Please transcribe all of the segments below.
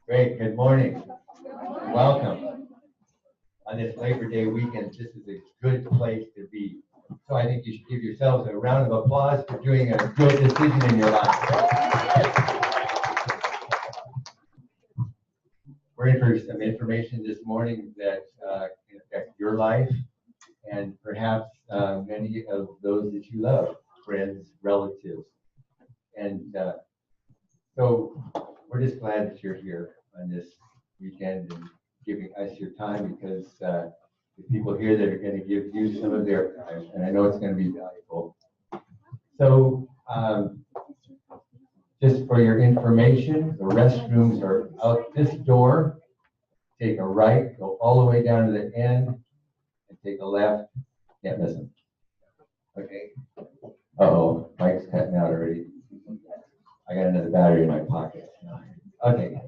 Great, good morning. Welcome. On this Labor Day weekend, this is a good place to be. So I think you should give yourselves a round of applause for doing a good decision in your life. We're in for some information this morning that can affect your life and perhaps many of those that you love, friends, relatives. And so we're just glad that you're here on this weekend and giving us your time, because the people here that are going to give you some of their time, and I know it's going to be valuable. So just for your information, the restrooms are out this door. Take a right, go all the way down to the end, and take a left. Can't miss them. Okay. Uh-oh, Mike's cutting out already. I got another battery in my pocket. Okay.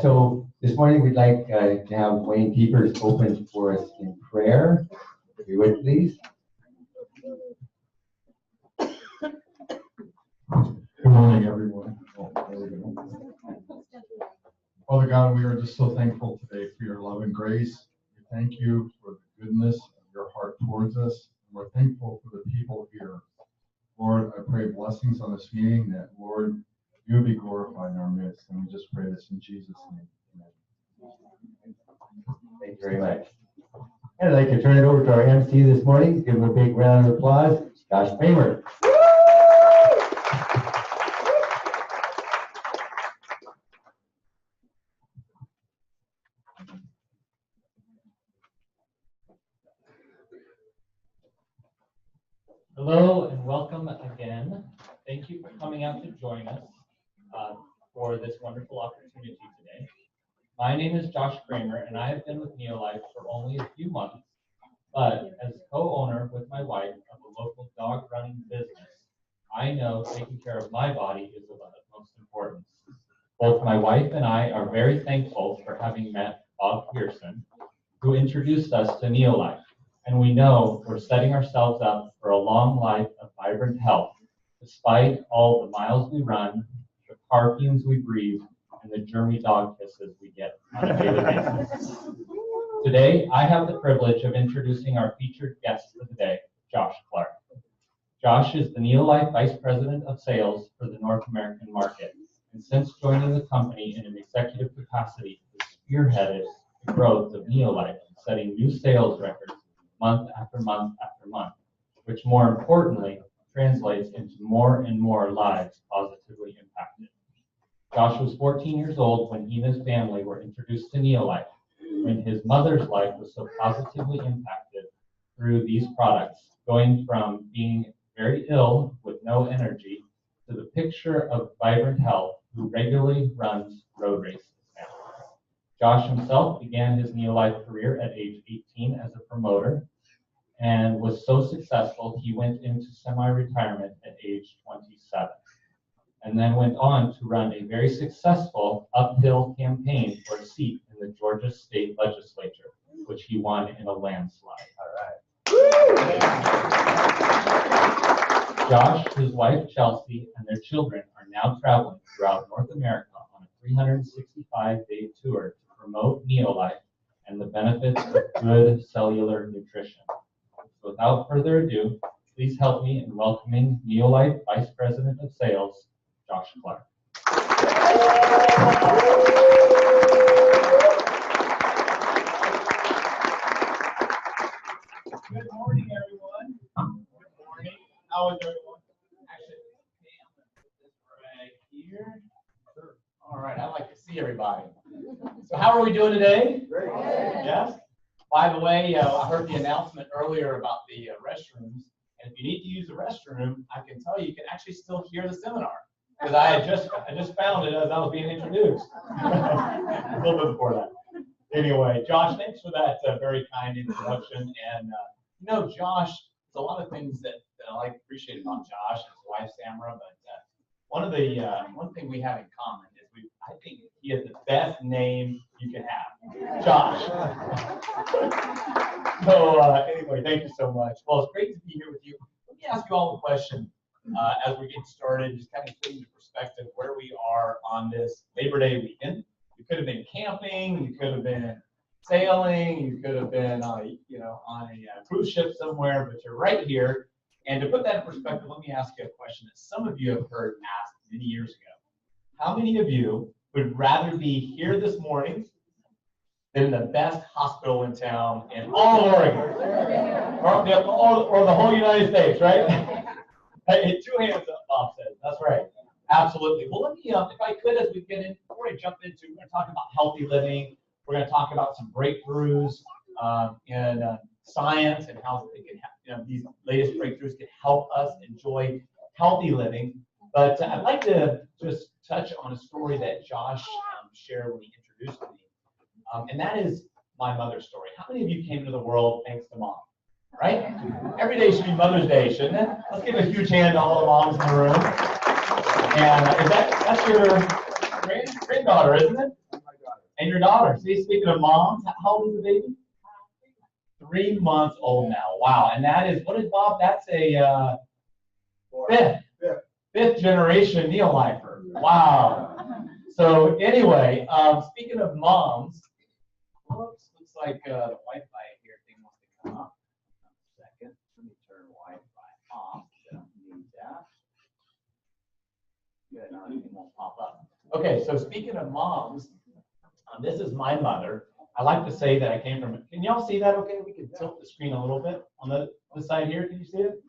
So this morning we'd like to have Wayne Peepers open for us in prayer. If you would, please. Good morning, everyone. Father God, we are just so thankful today for your love and grace. We thank you for the goodness of your heart towards us. We're thankful for the people here. Lord, I pray blessings on this meeting, that, Lord, you be glorified in our midst. And we just pray this in Jesus' name. Amen. Thank you very much. And I'd like to turn it over to our MC this morning. Give him a big round of applause. Josh Kramer. Hello and welcome again. Thank you for coming out to join us for this wonderful opportunity today. My name is Josh Kramer, and I have been with NeoLife for only a few months, but as co-owner with my wife of a local dog running business, I know taking care of my body is of utmost importance. Both my wife and I are very thankful for having met Bob Pearson, who introduced us to NeoLife. And we know we're setting ourselves up for a long life of vibrant health, despite all the miles we run, the car fumes we breathe, and the germy dog kisses we get on a daily basis. Today, I have the privilege of introducing our featured guest for the day, Josh Clark. Josh is the NeoLife Vice President of Sales for the North American market, and since joining the company in an executive capacity, has spearheaded the growth of NeoLife, setting new sales records month after month after month, which more importantly translates into more and more lives positively impacted. Josh was 14 years old when he and his family were introduced to NeoLife, when his mother's life was so positively impacted through these products, going from being very ill with no energy to the picture of vibrant health who regularly runs road races now. Josh himself began his NeoLife career at age 18 as a promoter, and was so successful he went into semi-retirement at age 27, and then went on to run a very successful uphill campaign for a seat in the Georgia State Legislature, which he won in a landslide. All right. Josh, his wife Chelsea, and their children are now traveling throughout North America on a 365-day tour to promote NeoLife and the benefits of good cellular nutrition. So without further ado, please help me in welcoming NeoLife Vice President of Sales, Josh Clark. Good morning, everyone. Good morning. How is everyone? Actually, I'm going to put this right here. Sure. All right, I'd like to see everybody. So how are we doing today? Great. Yes? By the way, I heard the announcement earlier about the restrooms, and if you need to use the restroom, I can tell you can actually still hear the seminar, because I just found it as I was being introduced. A little bit before that. Anyway, Josh, thanks for that very kind introduction. And you know, Josh, there's a lot of things that I appreciate about Josh and his wife Samara, but one thing we have in common is I think he has the best name you can have, Josh. So anyway, thank you so much. Well, it's great to be here with you. Let me ask you all a question as we get started, just kind of put into perspective where we are on this Labor Day weekend. We could camping, you could have been sailing, you could have been on a cruise ship somewhere, but you're right here. And to put that in perspective, let me ask you a question that some of you have heard asked many years ago. How many of you would rather be here this morning than the best hospital in town in all of Oregon? Or the whole United States, right? Hey, 2 hands up, Bob says. That's right. Absolutely. Well, let me, if I could, as we get in, before I jump into, we're going to talk about healthy living. We're going to talk about some breakthroughs in science and how they can, these latest breakthroughs can help us enjoy healthy living. But I'd like to just touch on a story that Josh shared when he introduced me. And that is my mother's story. How many of you came into the world thanks to mom? Right? Every day should be Mother's Day, shouldn't it? Let's give a huge hand to all the moms in the room. And that's your granddaughter, isn't it? And your daughter. See, speaking of moms, how old is the baby? 3 months old now. Wow. And that is, what is Bob? That's a fifth generation NeoLifer. Wow. So anyway, speaking of moms, whoops, looks like the Wi-Fi here thing wants to come up. Second, let me turn Wi-Fi off. Don't need that. Good, now anything won't pop up. Okay, so speaking of moms, this is my mother. I like to say that I came from, can y'all see that okay? We can tilt the screen a little bit on the side here. Can you see it?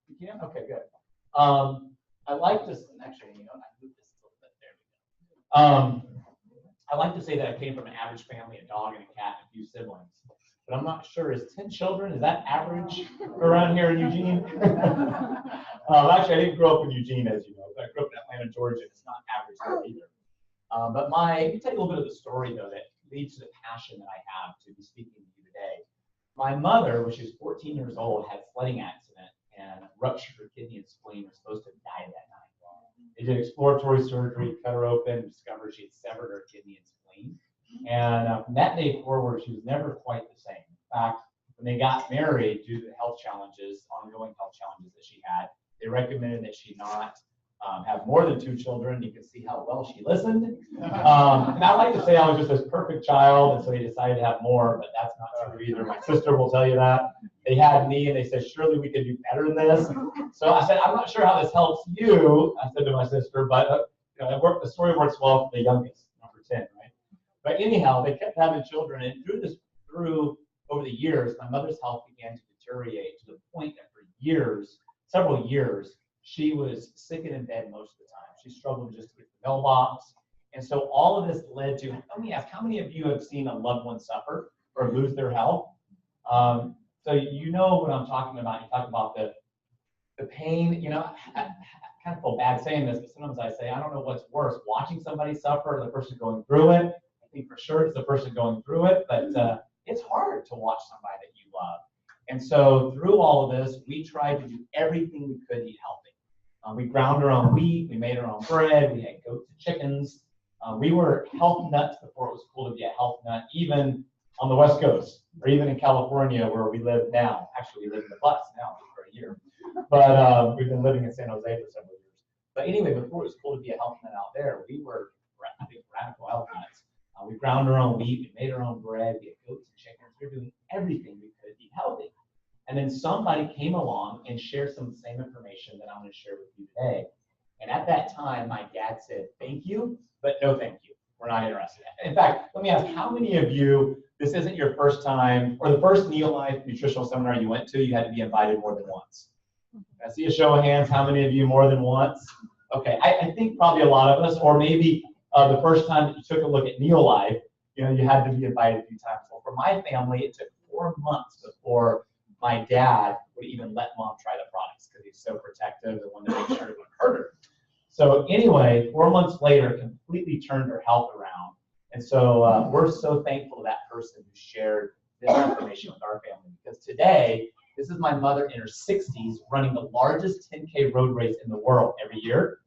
You can? Okay, good. I like to, actually, I moved this a little bit. There we go. I like to say that I came from an average family, a dog and a cat, and a few siblings. But I'm not sure, is 10 children, is that average around here in Eugene? Actually, I didn't grow up in Eugene, as you know. I grew up in Atlanta, Georgia. It's not average there either. But let me tell you a little bit of the story, though, that leads to the passion that I have to be speaking to you today. My mother, when she was 14 years old, had a sledding accident and ruptured her kidney and spleen, was supposed to have died that night. They did exploratory surgery, cut her open, discovered she had severed her kidney and spleen. And from that day forward, she was never quite the same. In fact, when they got married, due to the health challenges, ongoing health challenges that she had, they recommended that she not have more than 2 children. You can see how well she listened. And I like to say I was just this perfect child, and so he decided to have more, but that's not true either. My sister will tell you that. They had me, and they said, surely we could do better than this. So I said, I'm not sure how this helps you, I said to my sister, but the story works well for the youngest, number 10, right? But anyhow, they kept having children, and through over the years, my mother's health began to deteriorate to the point that for years, several years, she was sick and in bed most of the time. She struggled just to get the mailbox. And so all of this led to, let me ask, how many of you have seen a loved one suffer or lose their health? So you know what I'm talking about. You talk about the pain. I kind of feel bad saying this, but sometimes I say, I don't know what's worse, watching somebody suffer or the person going through it. I think for sure it's the person going through it, but it's hard to watch somebody that you love. And so through all of this, we tried to do everything we could to eat healthy. We ground our own wheat, we made our own bread, we had goats and chickens. We were health nuts before it was cool to be a health nut, even on the West Coast, or even in California where we live now. Actually, we live in the bus now for a year. But we've been living in San Jose for several years. But anyway, before it was cool to be a health nut out there, we were, I think, radical health nuts. We ground our own wheat, we made our own bread, we had goats and chickens. We were doing everything we could to eat healthy. And then somebody came along and shared some of the same information that I'm going to share with you today. And at that time, my dad said, thank you, but no thank you. We're not interested. In fact, let me ask, how many of you, this isn't your first time, or the first NeoLife nutritional seminar you went to, you had to be invited more than once? I see a show of hands, how many of you more than once? Okay, I think probably a lot of us, or maybe the first time that you took a look at NeoLife, you had to be invited a few times. Well, for my family, it took 4 months before my dad would even let mom try the products because he's so protective and wanted to make sure it wouldn't hurt her. So anyway, 4 months later, completely turned her health around. And so we're so thankful to that person who shared this information with our family, because today, this is my mother in her 60s running the largest 10K road race in the world every year.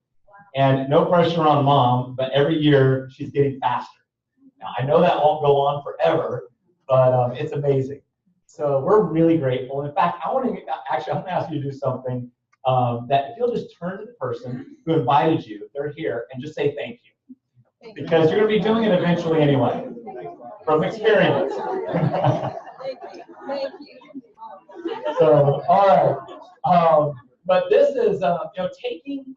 And no pressure on mom, but every year she's getting faster. Now, I know that won't go on forever, but it's amazing. So we're really grateful. In fact, I'm going to ask you to do something that if you'll just turn to the person who invited you, if they're here, and just say thank you. because you're going to be doing it eventually anyway, from experience. Thank you. So, all right. But this is, taking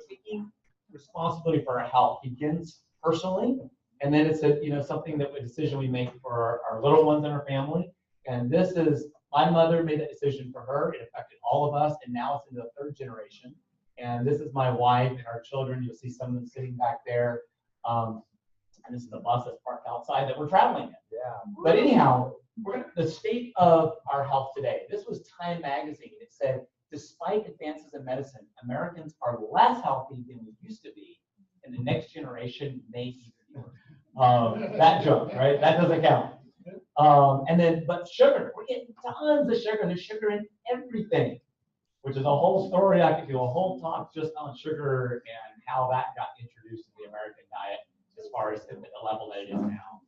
taking responsibility for our health begins personally, and then it's something a decision we make for our little ones in our family. And this is, my mother made that decision for her. It affected all of us, and now it's into the third generation. And this is my wife and our children. You'll see some of them sitting back there. And this is the bus that's parked outside that we're traveling in. Yeah. But anyhow, the state of our health today. This was Time magazine. It said, despite advances in medicine, Americans are less healthy than we used to be, and the next generation may even be worse. That joke, right? That doesn't count. But sugar, we're getting tons of sugar. There's sugar in everything, which is a whole story. I could do a whole talk just on sugar and how that got introduced to the American diet as far as the level that it is now.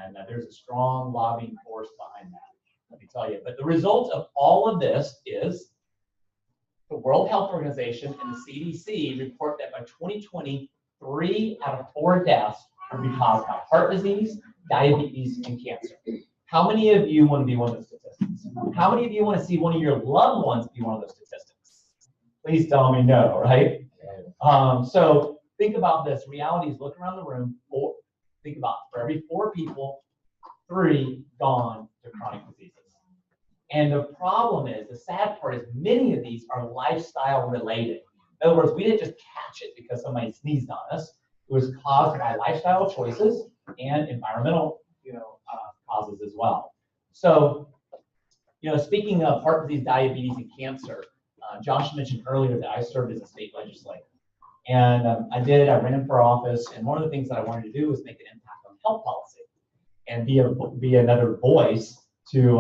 And there's a strong lobbying force behind that, let me tell you. But the result of all of this is the World Health Organization and the CDC report that by 2020, 3 out of 4 deaths will be caused by heart disease, diabetes, and cancer. How many of you want to be one of those statistics? How many of you want to see one of your loved ones be one of those statistics? Please tell me no, right? So think about this. Reality is, look around the room. Think about for every 4 people, 3 gone to chronic diseases. And the problem is, the sad part is many of these are lifestyle related. In other words, we didn't just catch it because somebody sneezed on us. It was caused by lifestyle choices and environmental, causes as well. So, speaking of heart disease, diabetes, and cancer, Josh mentioned earlier that I served as a state legislator. And I ran for office, and one of the things that I wanted to do was make an impact on health policy and be another voice to,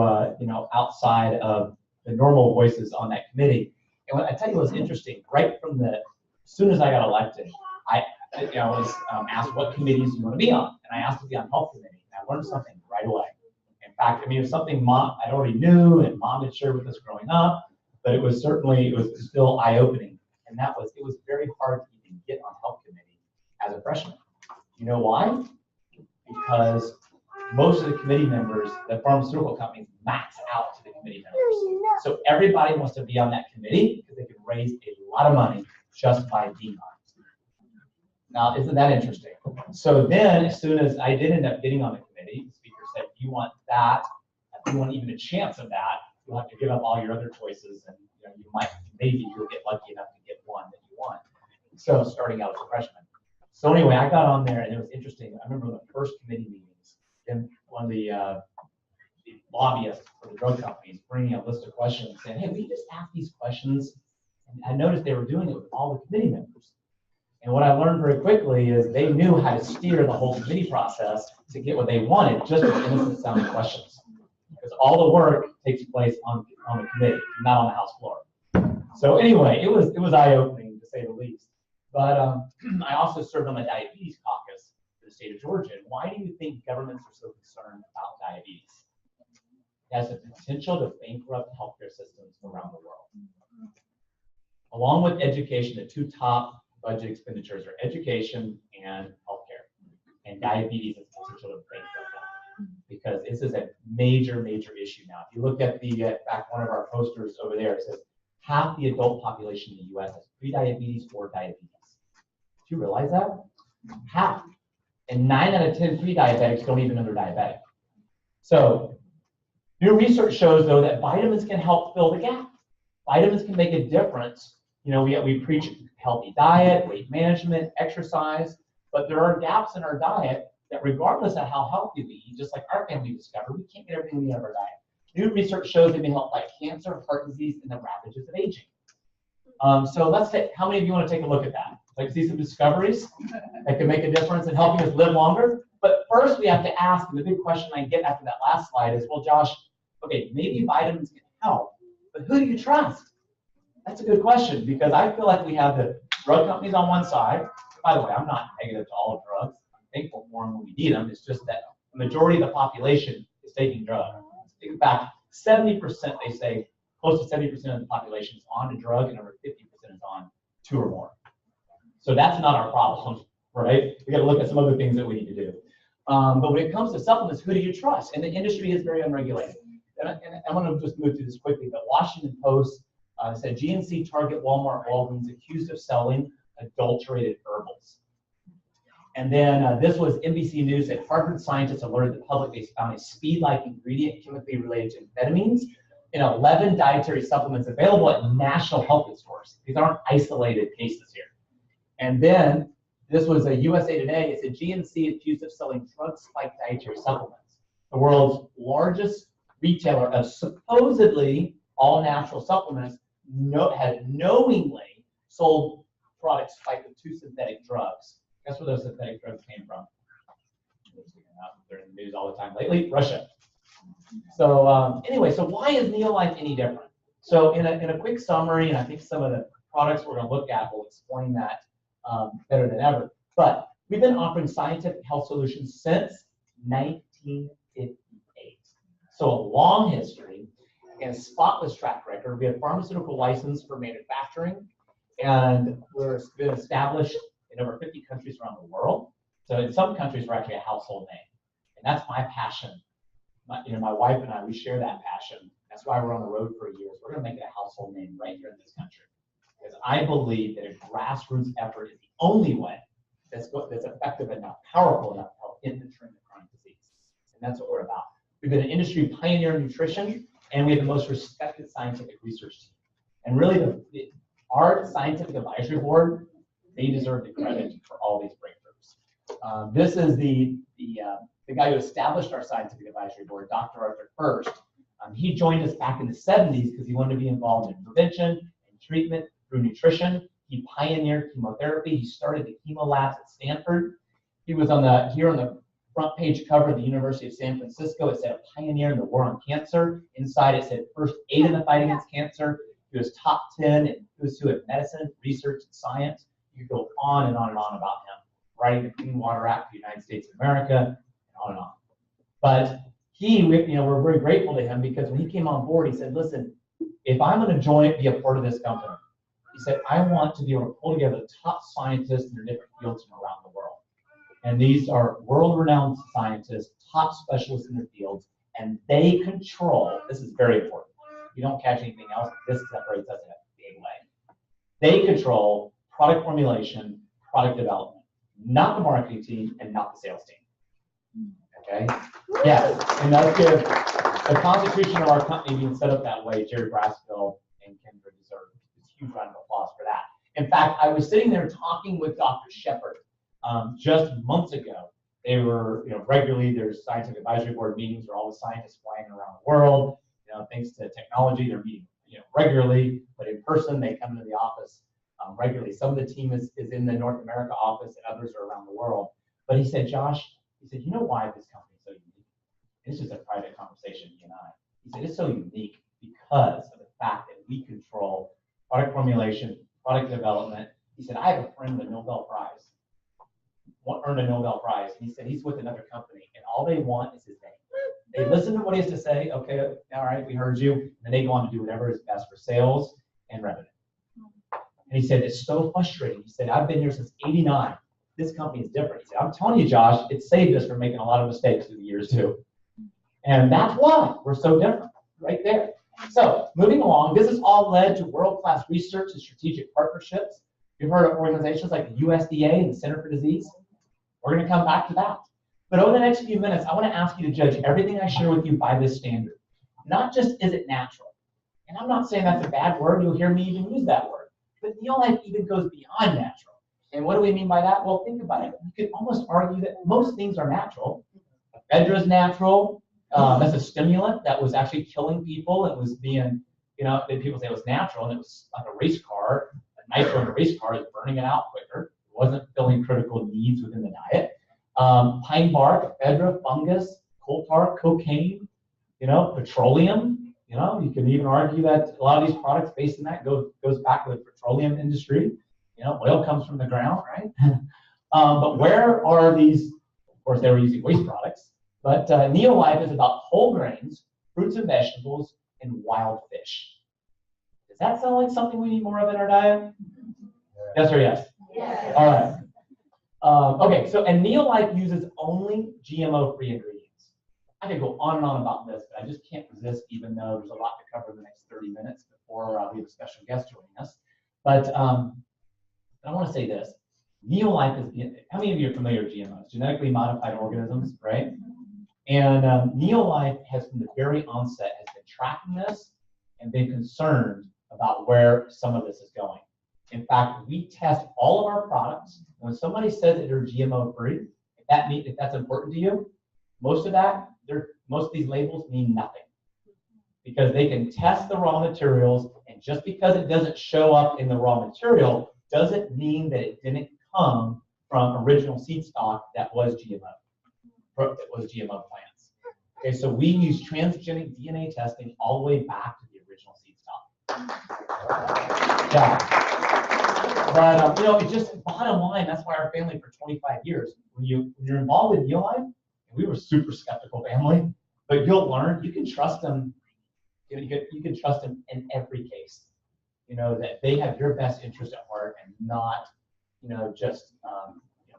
outside of the normal voices on that committee. And I tell you what's interesting, right from as soon as I got elected, I was asked what committees you want to be on. And I asked to be on health committee, and I learned something right away. In fact, it was something Mom I already knew, and Mom had shared with us growing up, but it was still eye-opening. And it was very hard to even get on health committee as a freshman. You know why? Because most of the committee members, the pharmaceutical companies, max out to the committee members. So everybody wants to be on that committee because they can raise a lot of money just by being on it. Now, isn't that interesting? So then, as soon as I did end up getting on the committee, the speaker said, if you want that, if you want even a chance of that, you'll have to give up all your other choices, and maybe you'll get lucky enough to get one that you want. So starting out as a freshman. So anyway, I got on there, and it was interesting. I remember the first committee meetings, and one of the lobbyists for the drug companies bringing a list of questions and saying, hey, we just ask these questions. And I noticed they were doing it with all the committee members. And what I learned very quickly is they knew how to steer the whole committee process to get what they wanted, just with innocent sounding questions. Because all the work takes place on the committee, not on the House floor. So anyway, it was eye-opening, to say the least. But I also served on the diabetes caucus for the state of Georgia. And why do you think governments are so concerned about diabetes? It has the potential to bankrupt healthcare systems around the world. Along with education, the 2 top budget expenditures are education and healthcare. And diabetes has the potential to bankrupt them, because this is a major, major issue now. If you look at back one of our posters over there, it says half the adult population in the U.S. has prediabetes or diabetes. Do you realize that? Half. And 9 out of 10 pre-diabetics don't even know they're diabetic. So new research shows, though, that vitamins can help fill the gap. Vitamins can make a difference. We preach healthy diet, weight management, exercise, but there are gaps in our diet that, regardless of how healthy we eat, just like our family discovered, we can't get everything we need out of our diet. New research shows they may help fight cancer, heart disease, and the ravages of aging. So let's take, how many of you want to take a look at that? Like to see some discoveries that can make a difference in helping us live longer? But first we have to ask, and the big question I get after that last slide is, well, Josh, okay, maybe vitamins can help, but who do you trust? That's a good question, because I feel like we have the drug companies on one side. By the way, I'm not negative to all drugs. I'm thankful for them when we need them. It's just that the majority of the population is taking drugs. In fact, 70%, they say, close to 70% of the population is on a drug, and over 50% is on 2 or more. So that's not our problem. right? We got to look at some other things that we need to do. But when it comes to supplements, who do you trust? And the industry is very unregulated. And I want to just move through this quickly, but Washington Post said GNC, Target, Walmart, Walgreens accused of selling adulterated herbals. And then this was NBC News that Harvard scientists alerted the public they found a speed-like ingredient chemically related to amphetamines in 11 dietary supplements available at national health food stores. These aren't isolated cases here. And then this was a USA Today. It said GNC accused of selling drug-spiked dietary supplements. The world's largest retailer of supposedly all-natural supplements had knowingly sold products spiked with 2 synthetic drugs. Guess where those synthetic drugs came from? They're in the news all the time lately. Russia. So anyway, so why is NeoLife any different? So in a quick summary, and I think some of the products we're going to look at will explain that better than ever. But we've been offering scientific health solutions since 1958. So a long history and a spotless track record. We have pharmaceutical license for manufacturing, and we're been established in over 50 countries around the world. So in some countries, we're actually a household name. And that's my passion. My wife and I, we share that passion. That's why we're on the road for years. We're going to make it a household name right here in this country. Because I believe that a grassroots effort is the only way that's effective enough, powerful enough to help end the trend of chronic disease. And that's what we're about. We've been an industry pioneer in nutrition, and we have the most respected scientific research team. And really, our scientific advisory board, they deserve the credit for all these breakthroughs. This is the guy who established our scientific advisory board, Dr. Arthur First. He joined us back in the 70s because he wanted to be involved in prevention and treatment through nutrition. He pioneered chemotherapy. He started the chemo labs at Stanford. He was here on the front page cover of the University of San Francisco. It said a pioneer in the war on cancer. Inside it said first aid in the fight against cancer. He was top 10 in who's who of medicine, research, and science. You could go on and on and on about him, writing the Clean Water Act for the United States of America, and on and on. But we're very grateful to him because when he came on board, he said, listen, if I'm going to be a part of this company, he said, I want to be able to pull together the top scientists in their different fields from around the world. And these are world-renowned scientists, top specialists in their fields, and they control, this is very important, you don't catch anything else, this separates us in a big way. They control product formulation, product development, not the marketing team and not the sales team. Okay? Yes, and that's good. The constitution of our company being set up that way, Jerry Brasfield and Kendra deserve a huge round of applause for that. In fact, I was sitting there talking with Dr. Shepard just months ago. They were, regularly, there's scientific advisory board meetings where all the scientists flying around the world. Thanks to technology, they're meeting, regularly, but in person, they come into the office regularly. Some of the team is in the North America office, and others are around the world. But he said, Josh, you know why this company is so unique? It's just a private conversation, he and I. He said, it's so unique because of the fact that we control product formulation, product development. He said, I have a friend with a Nobel Prize, earned a Nobel Prize. He said he's with another company, and all they want is his name. They listen to what he has to say. Okay, all right, we heard you. And they go on to do whatever is best for sales and revenue. And he said, it's so frustrating. He said, I've been here since '89. This company is different. He said, I'm telling you, Josh, it saved us from making a lot of mistakes through the years too. And that's why we're so different, right there. So moving along, this has all led to world-class research and strategic partnerships. You've heard of organizations like the USDA and the Center for Disease. We're going to come back to that. But over the next few minutes, I want to ask you to judge everything I share with you by this standard. Not just is it natural. And I'm not saying that's a bad word. You'll hear me even use that word. But NeoLife even goes beyond natural. And what do we mean by that? Well, think about it. You could almost argue that most things are natural. Ephedra is natural. That's a stimulant that was actually killing people. It was being, people say it was natural, and it was like a race car. A nitro in a race car is burning it out quicker. It wasn't filling critical needs within the diet. Pine bark, ephedra, fungus, coal tar, cocaine, petroleum. You can even argue that a lot of these products based on that goes back to the petroleum industry. Oil comes from the ground, right? But where are these? Of course, they were using waste products. But NeoLife is about whole grains, fruits and vegetables, and wild fish. Does that sound like something we need more of in our diet? Yes or yes? Yes. All right. Okay, so and NeoLife uses only GMO-free ingredients. I could go on and on about this, but I just can't resist, even though there's a lot to cover in the next 30 minutes before we have a special guest joining us. But I want to say this. NeoLife is, how many of you are familiar with GMOs? Genetically modified organisms, right? And NeoLife has, from the very onset, has been tracking this and been concerned about where some of this is going. In fact, we test all of our products. When somebody says that they're GMO free, if that's important to you, most of these labels mean nothing, because they can test the raw materials, and just because it doesn't show up in the raw material doesn't mean that it didn't come from original seed stock that was GMO, plants. Okay, so we use transgenic DNA testing all the way back to the original seed stock. Yeah. But it's just bottom line. That's why our family for 25 years. When you're involved with NeoLife, and we were a super skeptical family, but you'll learn you can trust them. You can trust them in every case. That they have your best interest at heart and not, just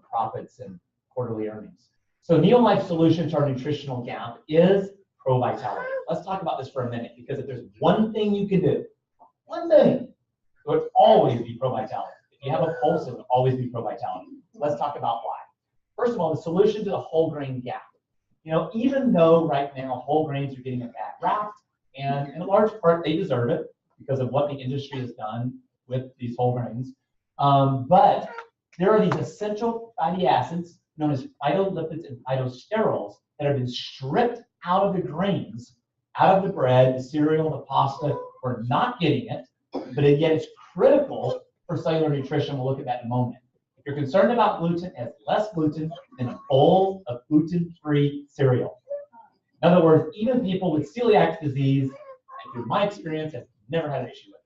profits and quarterly earnings. So NeoLife's solution to our nutritional gap is Pro Vitality. Let's talk about this for a minute, because if there's one thing you can do, one thing, it would always be Pro Vitality. If you have a pulse, it would always be Pro Vitality. So let's talk about why. First of all, the solution to the whole grain gap. Even though right now whole grains are getting a bad rap, and in a large part they deserve it because of what the industry has done with these whole grains, but there are these essential fatty acids known as phytolipids and phytosterols that have been stripped out of the grains, out of the bread, the cereal, the pasta. We're not getting it, but yet it's critical for cellular nutrition. We'll look at that in a moment. If you're concerned about gluten, it has less gluten than a bowl of gluten-free cereal. In other words, even people with celiac disease, through my experience, have never had an issue with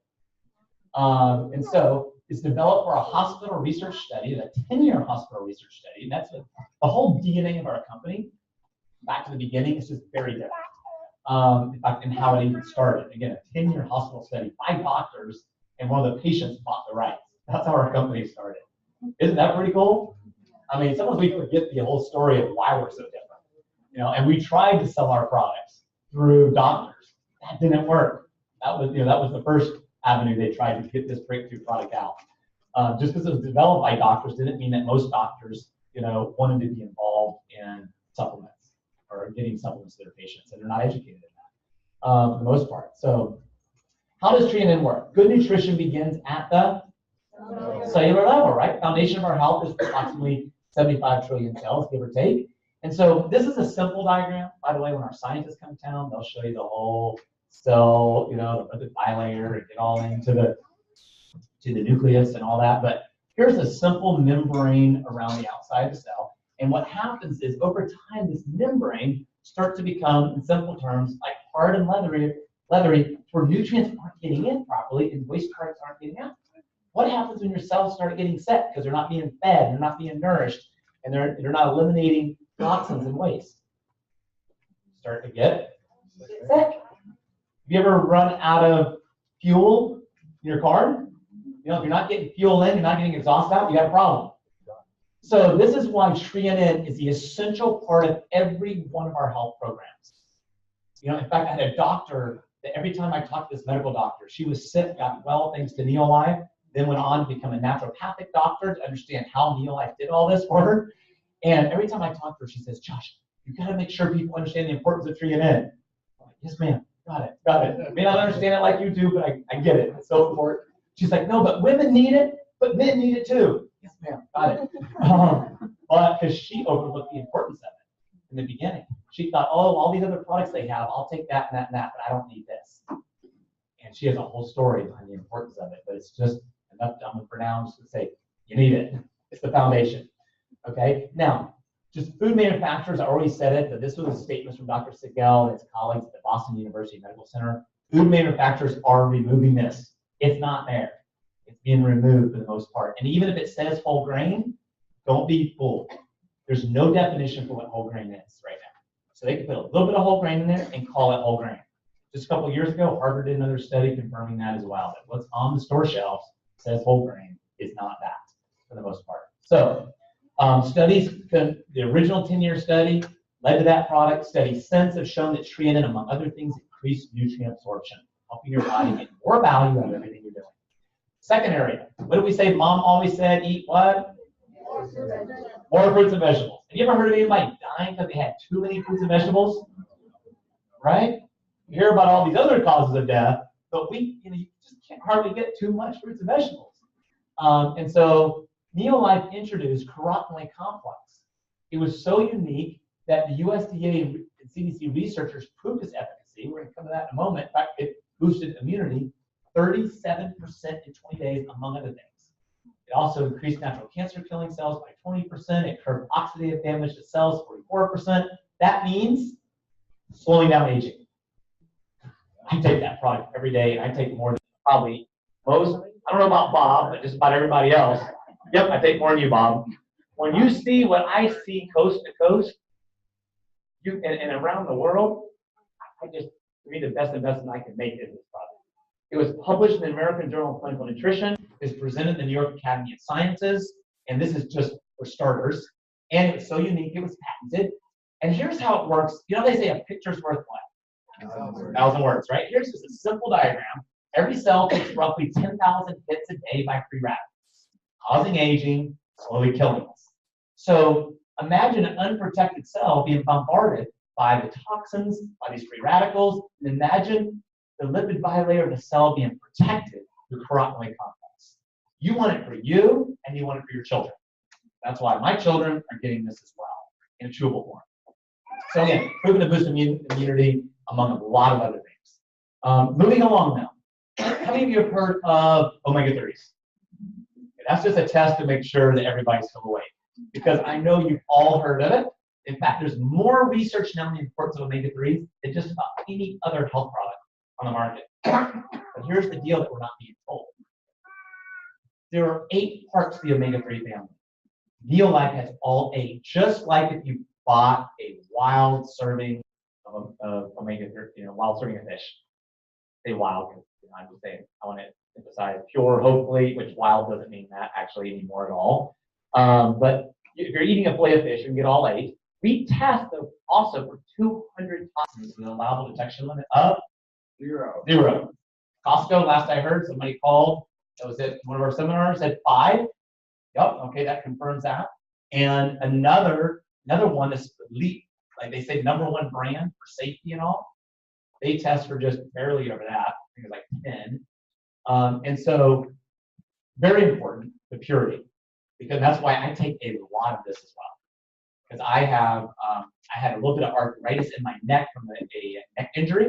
it. And so it's developed for a hospital research study, a 10-year hospital research study. And that's the whole DNA of our company. Back to the beginning, it's just very different. In fact, in how it even started. Again, a 10-year hospital study, 5 doctors, and one of the patients bought the rights. That's how our company started. Isn't that pretty cool? I mean, sometimes we forget the whole story of why we're so different. And we tried to sell our products through doctors. That didn't work. That was the first avenue they tried to get this breakthrough product out. Just because it was developed by doctors didn't mean that most doctors, wanted to be involved in supplements or getting supplements to their patients, and they're not educated in that for the most part. So, how does Trianin work? Good nutrition begins at the cellular level, right? Foundation of our health is approximately 75 trillion cells, give or take. And so this is a simple diagram. By the way, when our scientists come to town, they'll show you the whole cell, the lipid bilayer, and get all into the nucleus and all that. But here's a simple membrane around the outside of the cell. And what happens is over time, this membrane starts to become, in simple terms, like hard and leathery, where nutrients aren't getting in properly and waste products aren't getting out. What happens when your cells start getting sick because they're not being fed, they're not being nourished, and they're not eliminating toxins and waste? Start to get sick. Have you ever run out of fuel in your car? If you're not getting fuel in, you're not getting exhaust out, you have a problem. So this is why Trianin is the essential part of every one of our health programs. In fact, I had a doctor that every time I talked to this medical doctor, she was sick, got well thanks to NeoLife, then went on to become a naturopathic doctor to understand how NeoLife did all this for her. And every time I talk to her, she says, Josh, you got to make sure people understand the importance of Trianin. I'm like, yes, ma'am. Got it. I may not understand it like you do, but I get it. It's so important. She's like, no, but women need it, but men need it too. Yes, ma'am. Got it. But because she overlooked the importance of it in the beginning. She thought, oh, all these other products they have, I'll take that and that and that, but I don't need this. And she has a whole story behind the importance of it, but it's just enough for now just to say, you need it. It's the foundation. Okay? Now, just food manufacturers, I already said it, but this was a statement from Dr. Sigel and his colleagues at the Boston University Medical Center. Food manufacturers are removing this. It's not there. It's being removed for the most part. And even if it says whole grain, don't be fooled. There's no definition for what whole grain is right now. So they can put a little bit of whole grain in there and call it whole grain. Just a couple of years ago, Harvard did another study confirming that as well. That what's on the store shelves says whole grain is not that for the most part. So Studies, the original 10-year study led to that product. Studies since have shown that treated, among other things, increased nutrient absorption, helping your body get more value out of everything you're doing. Second area, what did we say? Mom always said, eat what? More fruits and vegetables. Have you ever heard of anybody dying because they had too many fruits and vegetables? Right? You hear about all these other causes of death, but you just can't hardly get too much fruits and vegetables. And so NeoLife introduced carotenoid complex. It was so unique that the USDA and CDC researchers proved its efficacy. We're going to come to that in a moment. In fact, it boosted immunity 37% in 20 days, among other things. It also increased natural cancer killing cells by 20%. It curbed oxidative damage to cells 44%. That means slowing down aging. I take that product every day, and I take more than probably most. I don't know about Bob, but just about everybody else. Yep, I take more than you, Bob. When you see what I see coast to coast, and around the world, to me, the best investment I can make is this product. It was published in the American Journal of Clinical Nutrition. It's presented in the New York Academy of Sciences, and this is just for starters. And it was so unique, it was patented. And here's how it works. You know, they say a picture's worth what? 1,000 words, right? Here's just a simple diagram. Every cell takes roughly 10,000 hits a day by free radicals, causing aging, slowly killing us. So imagine an unprotected cell being bombarded by the toxins, by these free radicals, and imagine the lipid bilayer of the cell being protected through carotenoid complex. You want it for you, and you want it for your children. That's why my children are getting this as well, in a chewable form. So again, proven to boost immunity, among a lot of other things. Moving along now. How many of you have heard of omega-3s? That's just a test to make sure that everybody's still awake, because I know you've all heard of it. In fact, there's more research now on the importance of omega-3s than just about any other health product on the market. But here's the deal that we're not being told. There are 8 parts to the omega-3 family. NeoLife has all 8, just like if you bought a wild serving of omega-3, wild serving of fish. Say wild, because I'm just saying, I want to emphasize pure, hopefully, which wild doesn't mean that actually anymore at all. But if you're eating a fillet of fish, you can get all 8. We test also for 200 toxins with an allowable detection limit of 0. Costco, last I heard, somebody called. That was at one of our seminars, said 5. Yep, okay, that confirms that. And another one is elite, like they say, #1 brand for safety and all. They test for just barely over that. I think it's like 10. And so, very important, the purity, because that's why I take a lot of this as well. Because I had a little bit of arthritis in my neck from a neck injury,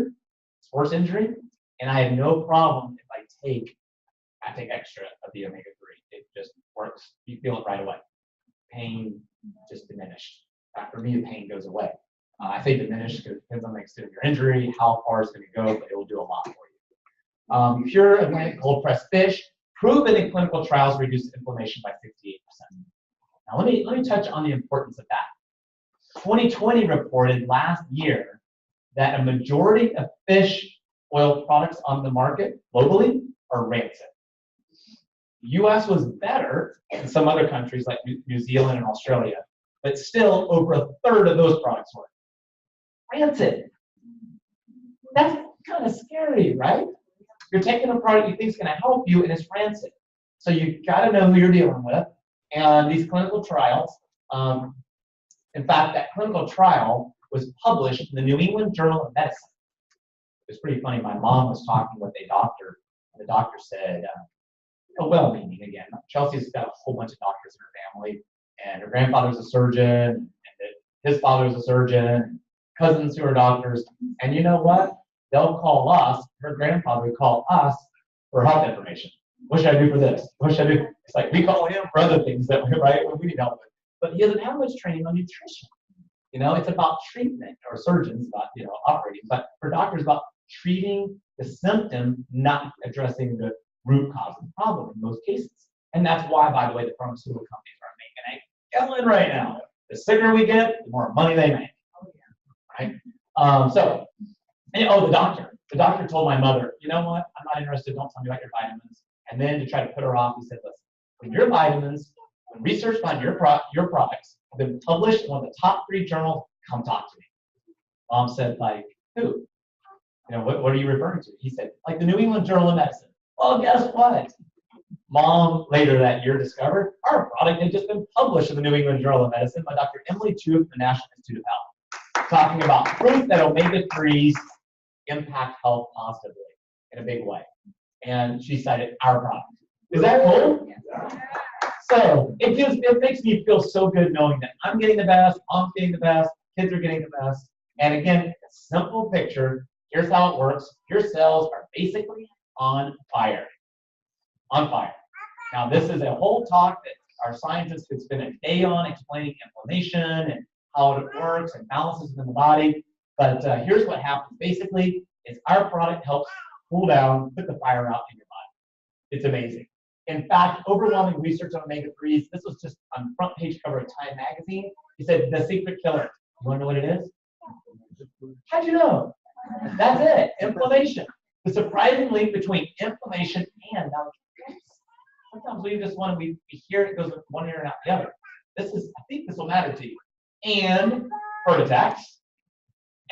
sports injury, and I have no problem if I take extra of the omega-3. It just works. You feel it right away. Pain just diminished. For me, the pain goes away. I say diminished because it depends on the extent of your injury, how far it's going to go, but it will do a lot for you. Pure Atlantic cold pressed fish, proven in clinical trials, reduced inflammation by 68%. Now let me touch on the importance of that. 2020 reported last year that a majority of fish oil products on the market globally are rancid. The US was better than some other countries like New Zealand and Australia, but still over a third of those products were rancid. That's kind of scary, right? You're taking a product you think is going to help you and it's rancid. So you've got to know who you're dealing with. And these clinical trials, in fact, that clinical trial was published in the New England Journal of Medicine. It's pretty funny. My mom was talking with a doctor, and the doctor said, well-meaning again, Chelsea's got a whole bunch of doctors in her family, and her grandfather's a surgeon, and his father's a surgeon, cousins who are doctors, and you know what? They'll call us, her grandfather would call us for health information. What should I do for this? What should I do? It's like we call him for other things that we need help with. But he doesn't have much training on nutrition. It's about treatment, or surgeons about operating, but for doctors about treating the symptom, not addressing the root cause of the problem in most cases. And that's why, by the way, the pharmaceutical companies are making a killing right now. The sicker we get, the more money they make. Right? The doctor told my mother, you know what? I'm not interested. Don't tell me about your vitamins. And then to try to put her off, he said, listen, when your vitamins, when research behind your products have been published in one of the top 3 journals, come talk to me. Mom said, like, who? What are you referring to? He said, like the New England Journal of Medicine. Well, guess what? Mom later that year discovered our product had just been published in the New England Journal of Medicine by Dr. Emily Chu of the National Institute of Health, talking about proof that omega-3s impact health positively in a big way. And she cited our product. Is that cool? So it makes me feel so good knowing that I'm getting the best, Mom's getting the best, kids are getting the best. And again, a simple picture. Here's how it works. Your cells are basically on fire. On fire. Now, this is a whole talk that our scientists could spend a day on explaining inflammation and how it works and balances in the body. But here's what happens. Basically, is our product helps cool down, put the fire out in your body. It's amazing. In fact, overwhelming research on omega-3s, this was just on the front page cover of Time magazine. He said, the secret killer. You want to know what it is? How'd you know? That's it, inflammation. The surprising link between inflammation and malnutrition. Sometimes we just want to, we hear it goes one ear and out the other. I think this will matter to you. And heart attacks,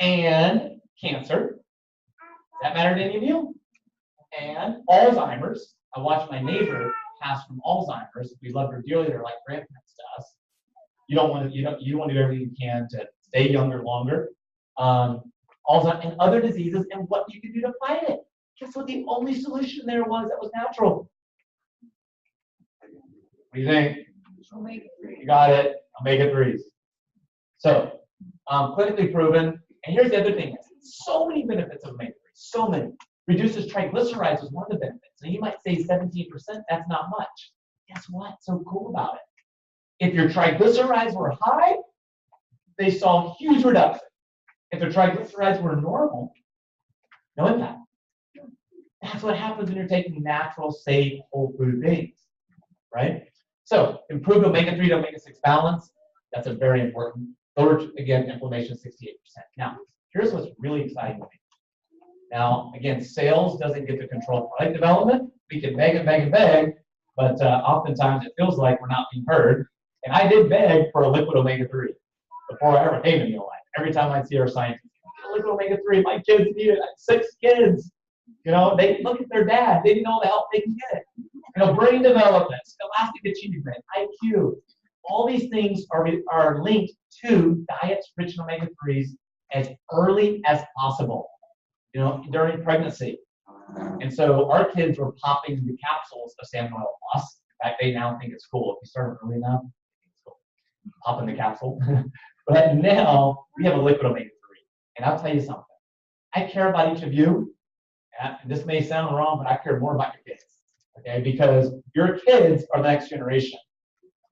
and cancer. Does that matter to any of you? And Alzheimer's. I watched my neighbor pass from Alzheimer's. We loved her dearly. They're like grandparents to us. You want to do everything you can to stay younger longer. Alzheimer's and other diseases, and what you can do to fight it. Guess what? The only solution there was that was natural. What do you think? You got it. Omega-3s. So, clinically proven. And here's the other thing: so many benefits of omega-3. So many. Reduces triglycerides was one of the benefits. So you might say 17%. That's not much. Guess what's so cool about it? If your triglycerides were high, they saw huge reduction. If the triglycerides were normal, no impact. That's what happens when you're taking natural, safe, whole food things, right? So, improved omega-3 to omega-6 balance, that's a very important. Lower, again, inflammation, 68%. Now, here's what's really exciting to me. Now, again, sales doesn't get to control product development. We can beg and beg and beg, but oftentimes it feels like we're not being heard. And I did beg for a liquid omega-3 before I ever came to NeoLife. Every time I see our scientists, liquid omega-3, my kids need it. I have 6 kids. They look at their dad. They didn't know the help they can get. Brain development, scholastic achievement, IQ. All these things are linked to diets rich in omega-3s as early as possible, during pregnancy. And so our kids were popping the capsules of salmon oil plus. In fact, they now think it's cool. If you start early enough, it's cool. Popping the capsule. But now we have a liquid omega-3. And I'll tell you something. I care about each of you. And this may sound wrong, but I care more about your kids. Okay? Because your kids are the next generation.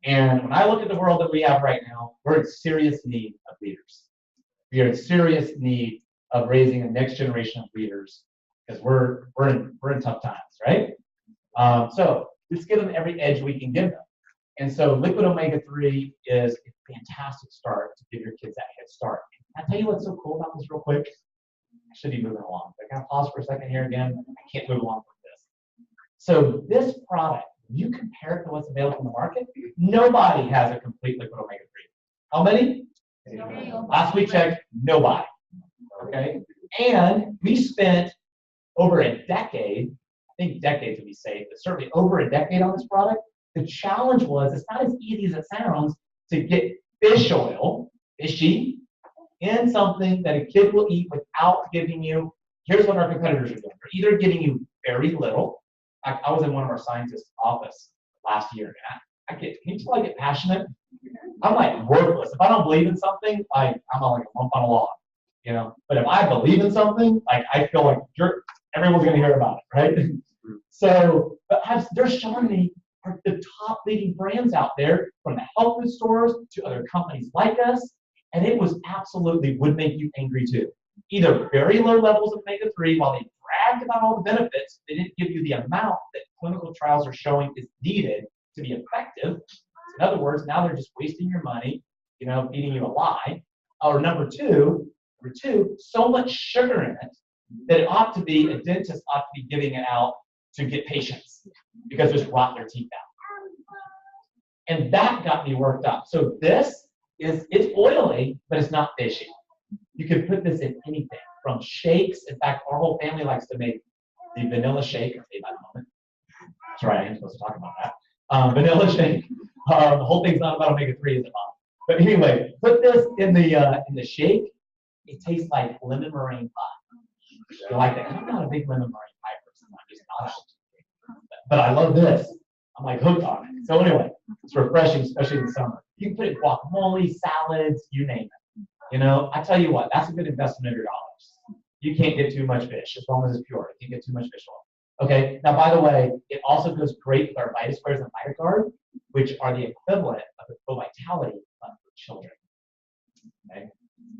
And when I look at the world that we have right now, we're in serious need of leaders. We are in serious need of raising a next generation of leaders because we're in tough times, right? So let's give them every edge we can give them. And so liquid omega-3 is a fantastic start to give your kids that head start. Can I tell you what's so cool about this real quick? I should be moving along. I can pause for a second here again. I can't move along with this. So this product, you compare it to what's available in the market, nobody has a complete liquid omega-3. How many? Last we checked, nobody. Okay? And we spent over a decade, I think decades would be safe, but certainly over a decade on this product. The challenge was, it's not as easy as it sounds to get fish oil, fishy, in something that a kid will eat without giving you, here's what our competitors are doing. They're either giving you very little. I was in one of our scientists' office last year, and can you tell I get passionate? I'm like worthless. If I don't believe in something, I'm like a lump on a log, But if I believe in something, I feel like everyone's going to hear about it, right? So, but they're showing me the top leading brands out there, from the health food stores to other companies like us, and it was absolutely would make you angry too. Either very low levels of omega-3, while they bragged about all the benefits, they didn't give you the amount that clinical trials are showing is needed to be effective. In other words, now they're just wasting your money, feeding you a lie. Or number two, so much sugar in it that a dentist ought to be giving it out to get patients because just rot their teeth out. And that got me worked up. So it's oily, but it's not fishy. You can put this in anything from shakes. In fact, our whole family likes to make the vanilla shake. I'll say by the moment. That's right, I am supposed to talk about that. Vanilla shake. The whole thing's not about omega-3, is it, Mom? But anyway, put this in the shake. It tastes like lemon meringue pie. You like that? I'm not a big lemon meringue pie person. I'm just not. But I love this. I'm like hooked on it. So anyway, it's refreshing, especially in the summer. You can put it in guacamole, salads, you name it. You know, I tell you what, that's a good investment of your dollars. You can't get too much fish as long as it's pure. You can't get too much fish oil. Okay. Now, by the way, it also goes great with our Vita Squares and VitaGuard, which are the equivalent of the Pro Vitality Fund for children. Okay.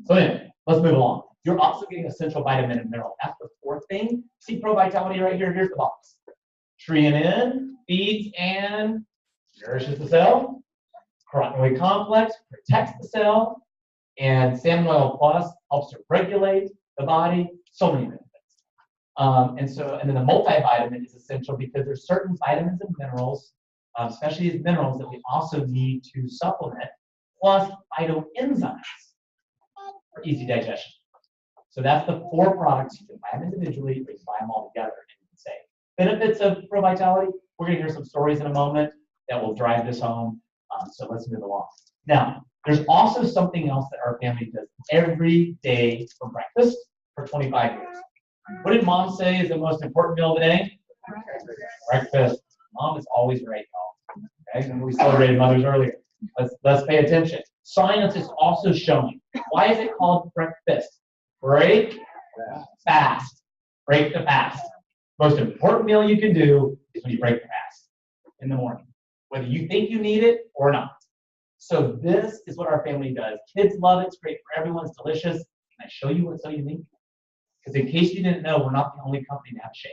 So anyway, let's move along. You're also getting essential vitamin and mineral. That's the fourth thing. See Pro Vitality right here. Here's the box. Treanin feeds and nourishes the cell. Carotenoid complex protects the cell. And salmon oil plus helps to regulate the body. So many benefits. And then the multivitamin is essential because there's certain vitamins and minerals, especially these minerals, that we also need to supplement, plus phytoenzymes for easy digestion. So that's the 4 products. You can buy them individually, or you can buy them all together, and you can say benefits of Pro Vitality. We're going to hear some stories in a moment that will drive this home. So let's move along. Now, there's also something else that our family does every day for breakfast for 25 years. What did Mom say is the most important meal of the day? Breakfast. Mom is always right, y'all. Okay, and we celebrated mothers earlier. Let's pay attention. Science is also showing. Why is it called breakfast? Break fast. Break the fast. Most important meal you can do is when you break the fast in the morning, whether you think you need it or not. So this is what our family does. Kids love it. It's great for everyone. It's delicious. Can I show you what's so unique? Because in case you didn't know, we're not the only company to have a shake.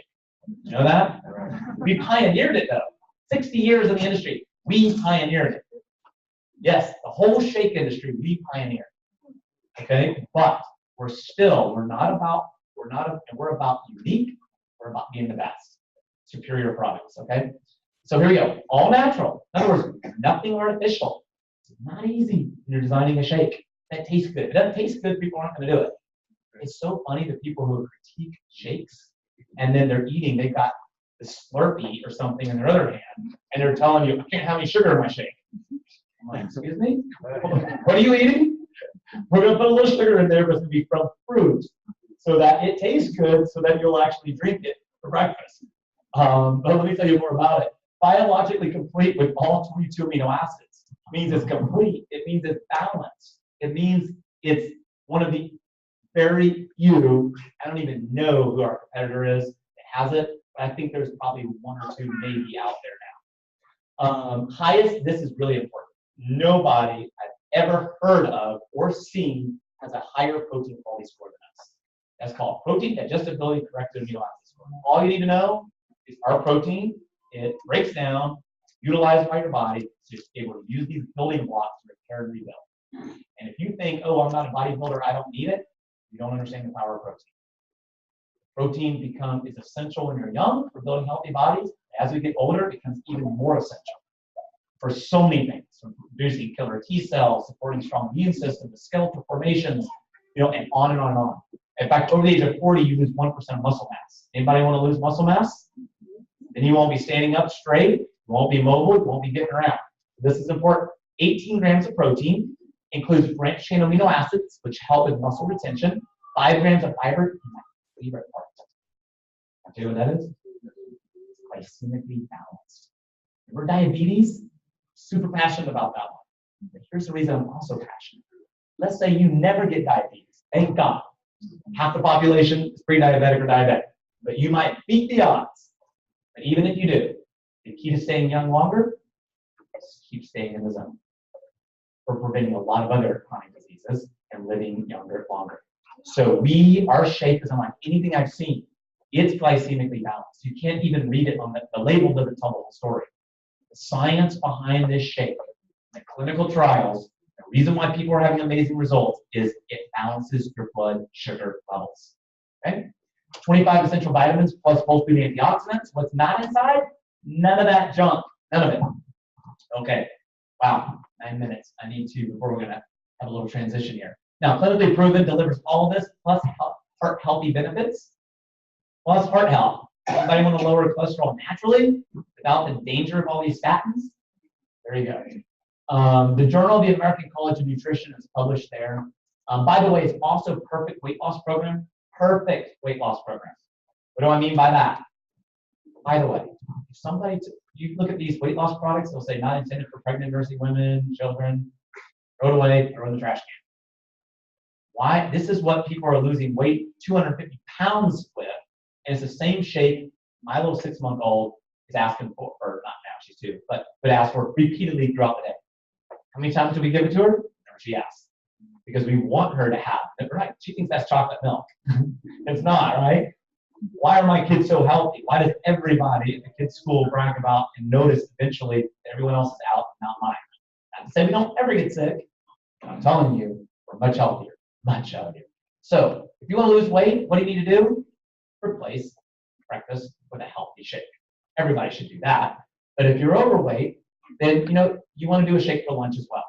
You know that? We pioneered it, though. 60 years in the industry. We pioneered it. Yes, the whole shake industry, we pioneered. Okay? But we're about unique. We're about being the best. Superior products, okay? So here we go. All natural. In other words, nothing artificial. It's not easy when you're designing a shake that tastes good. If it doesn't taste good, people aren't going to do it. It's so funny that people who critique shakes and then they're eating, they've got the Slurpee or something in their other hand, and they're telling you, I can't have any sugar in my shake. I'm like, excuse me? What are you eating? We're going to put a little sugar in there, but it's going to be from fruit so that it tastes good so that you'll actually drink it for breakfast. But let me tell you more about it. Biologically complete with all 22 amino acids. It means it's complete. It means it's balanced. It means it's one of the very few, I don't even know who our competitor is that has it, but I think there's probably 1 or 2 maybe out there now. Highest, this is really important. Nobody I've ever heard of or seen has a higher protein quality score than us. That's called protein digestibility corrected amino acid score. All you need to know is our protein, it breaks down, utilized by your body, so you're able to use these building blocks to repair and rebuild. And if you think, oh, I'm not a bodybuilder, I don't need it, you don't understand the power of protein. Protein is essential when you're young for building healthy bodies. As we get older, it becomes even more essential for so many things, from producing killer T cells, supporting strong immune system, the skeletal formations, and on and on and on. In fact, over the age of 40, you lose 1% of muscle mass. Anybody want to lose muscle mass? Then you won't be standing up straight, you won't be mobile, you won't be getting around. This is important. 18 grams of protein includes branched chain amino acids, which help with muscle retention. 5 grams of fiber, my favorite part. I'll tell you what that is. It's glycemically balanced. Remember diabetes? Super passionate about that one. But here's the reason I'm also passionate. Let's say you never get diabetes. Thank God. Half the population is pre-diabetic or diabetic. But you might beat the odds. But even if you do, the key to staying young longer is keep staying in the zone. For preventing a lot of other chronic diseases and living younger longer. So our shake is unlike anything I've seen. It's glycemically balanced. You can't even read it on the label doesn't tell the whole story. The science behind this shake, the clinical trials, the reason why people are having amazing results is it balances your blood sugar levels. Okay? 25 essential vitamins plus whole food antioxidants. What's not inside? None of that junk. None of it. Okay. Wow, 9 minutes. I need to, before we're gonna have a little transition here. Now, clinically proven delivers all of this plus heart healthy benefits, plus heart health. Anybody want to lower cholesterol naturally without the danger of all these statins? There you go. The Journal of the American College of Nutrition is published there. By the way, it's also perfect weight loss program. Perfect weight loss program. What do I mean by that? By the way, if you look at these weight loss products, they'll say not intended for pregnant nursing women, children. Throw it away, throw it in the trash can. Why? This is what people are losing weight, 250 pounds with, and it's the same shake my little 6-month-old is asking for, or not now, she's 2, but asked for repeatedly throughout the day. How many times do we give it to her? Whenever she asks. Because we want her to have it, right? She thinks that's chocolate milk. It's not, right? Why are my kids so healthy? Why does everybody at the kids' school brag about and notice eventually that everyone else is out, not mine? Not to say we don't ever get sick, but I'm telling you, we're much healthier, much healthier. So if you want to lose weight, what do you need to do? Replace breakfast with a healthy shake. Everybody should do that. But if you're overweight, then you want to do a shake for lunch as well.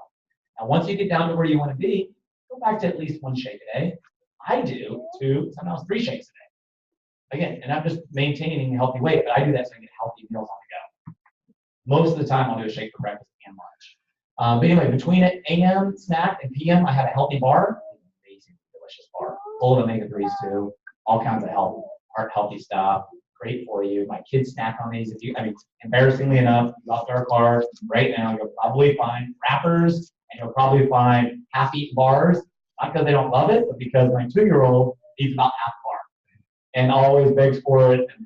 Now, once you get down to where you want to be, go back to at least 1 shake a day. I do 2, sometimes 3 shakes a day. Again, and I'm just maintaining a healthy weight, but I do that so I get healthy meals on the go. Most of the time, I'll do a shake for breakfast and lunch. But anyway, between AM snack and PM, I have a healthy bar. Amazing, delicious bar. Full of omega-3s too. All kinds of healthy stuff. Great for you. My kids snack on these. Embarrassingly enough, you go out to our car right now, you'll probably find wrappers and you'll probably find half-eaten bars. Not because they don't love it, but because my 2-year-old eats about half a bar and always begs for it. And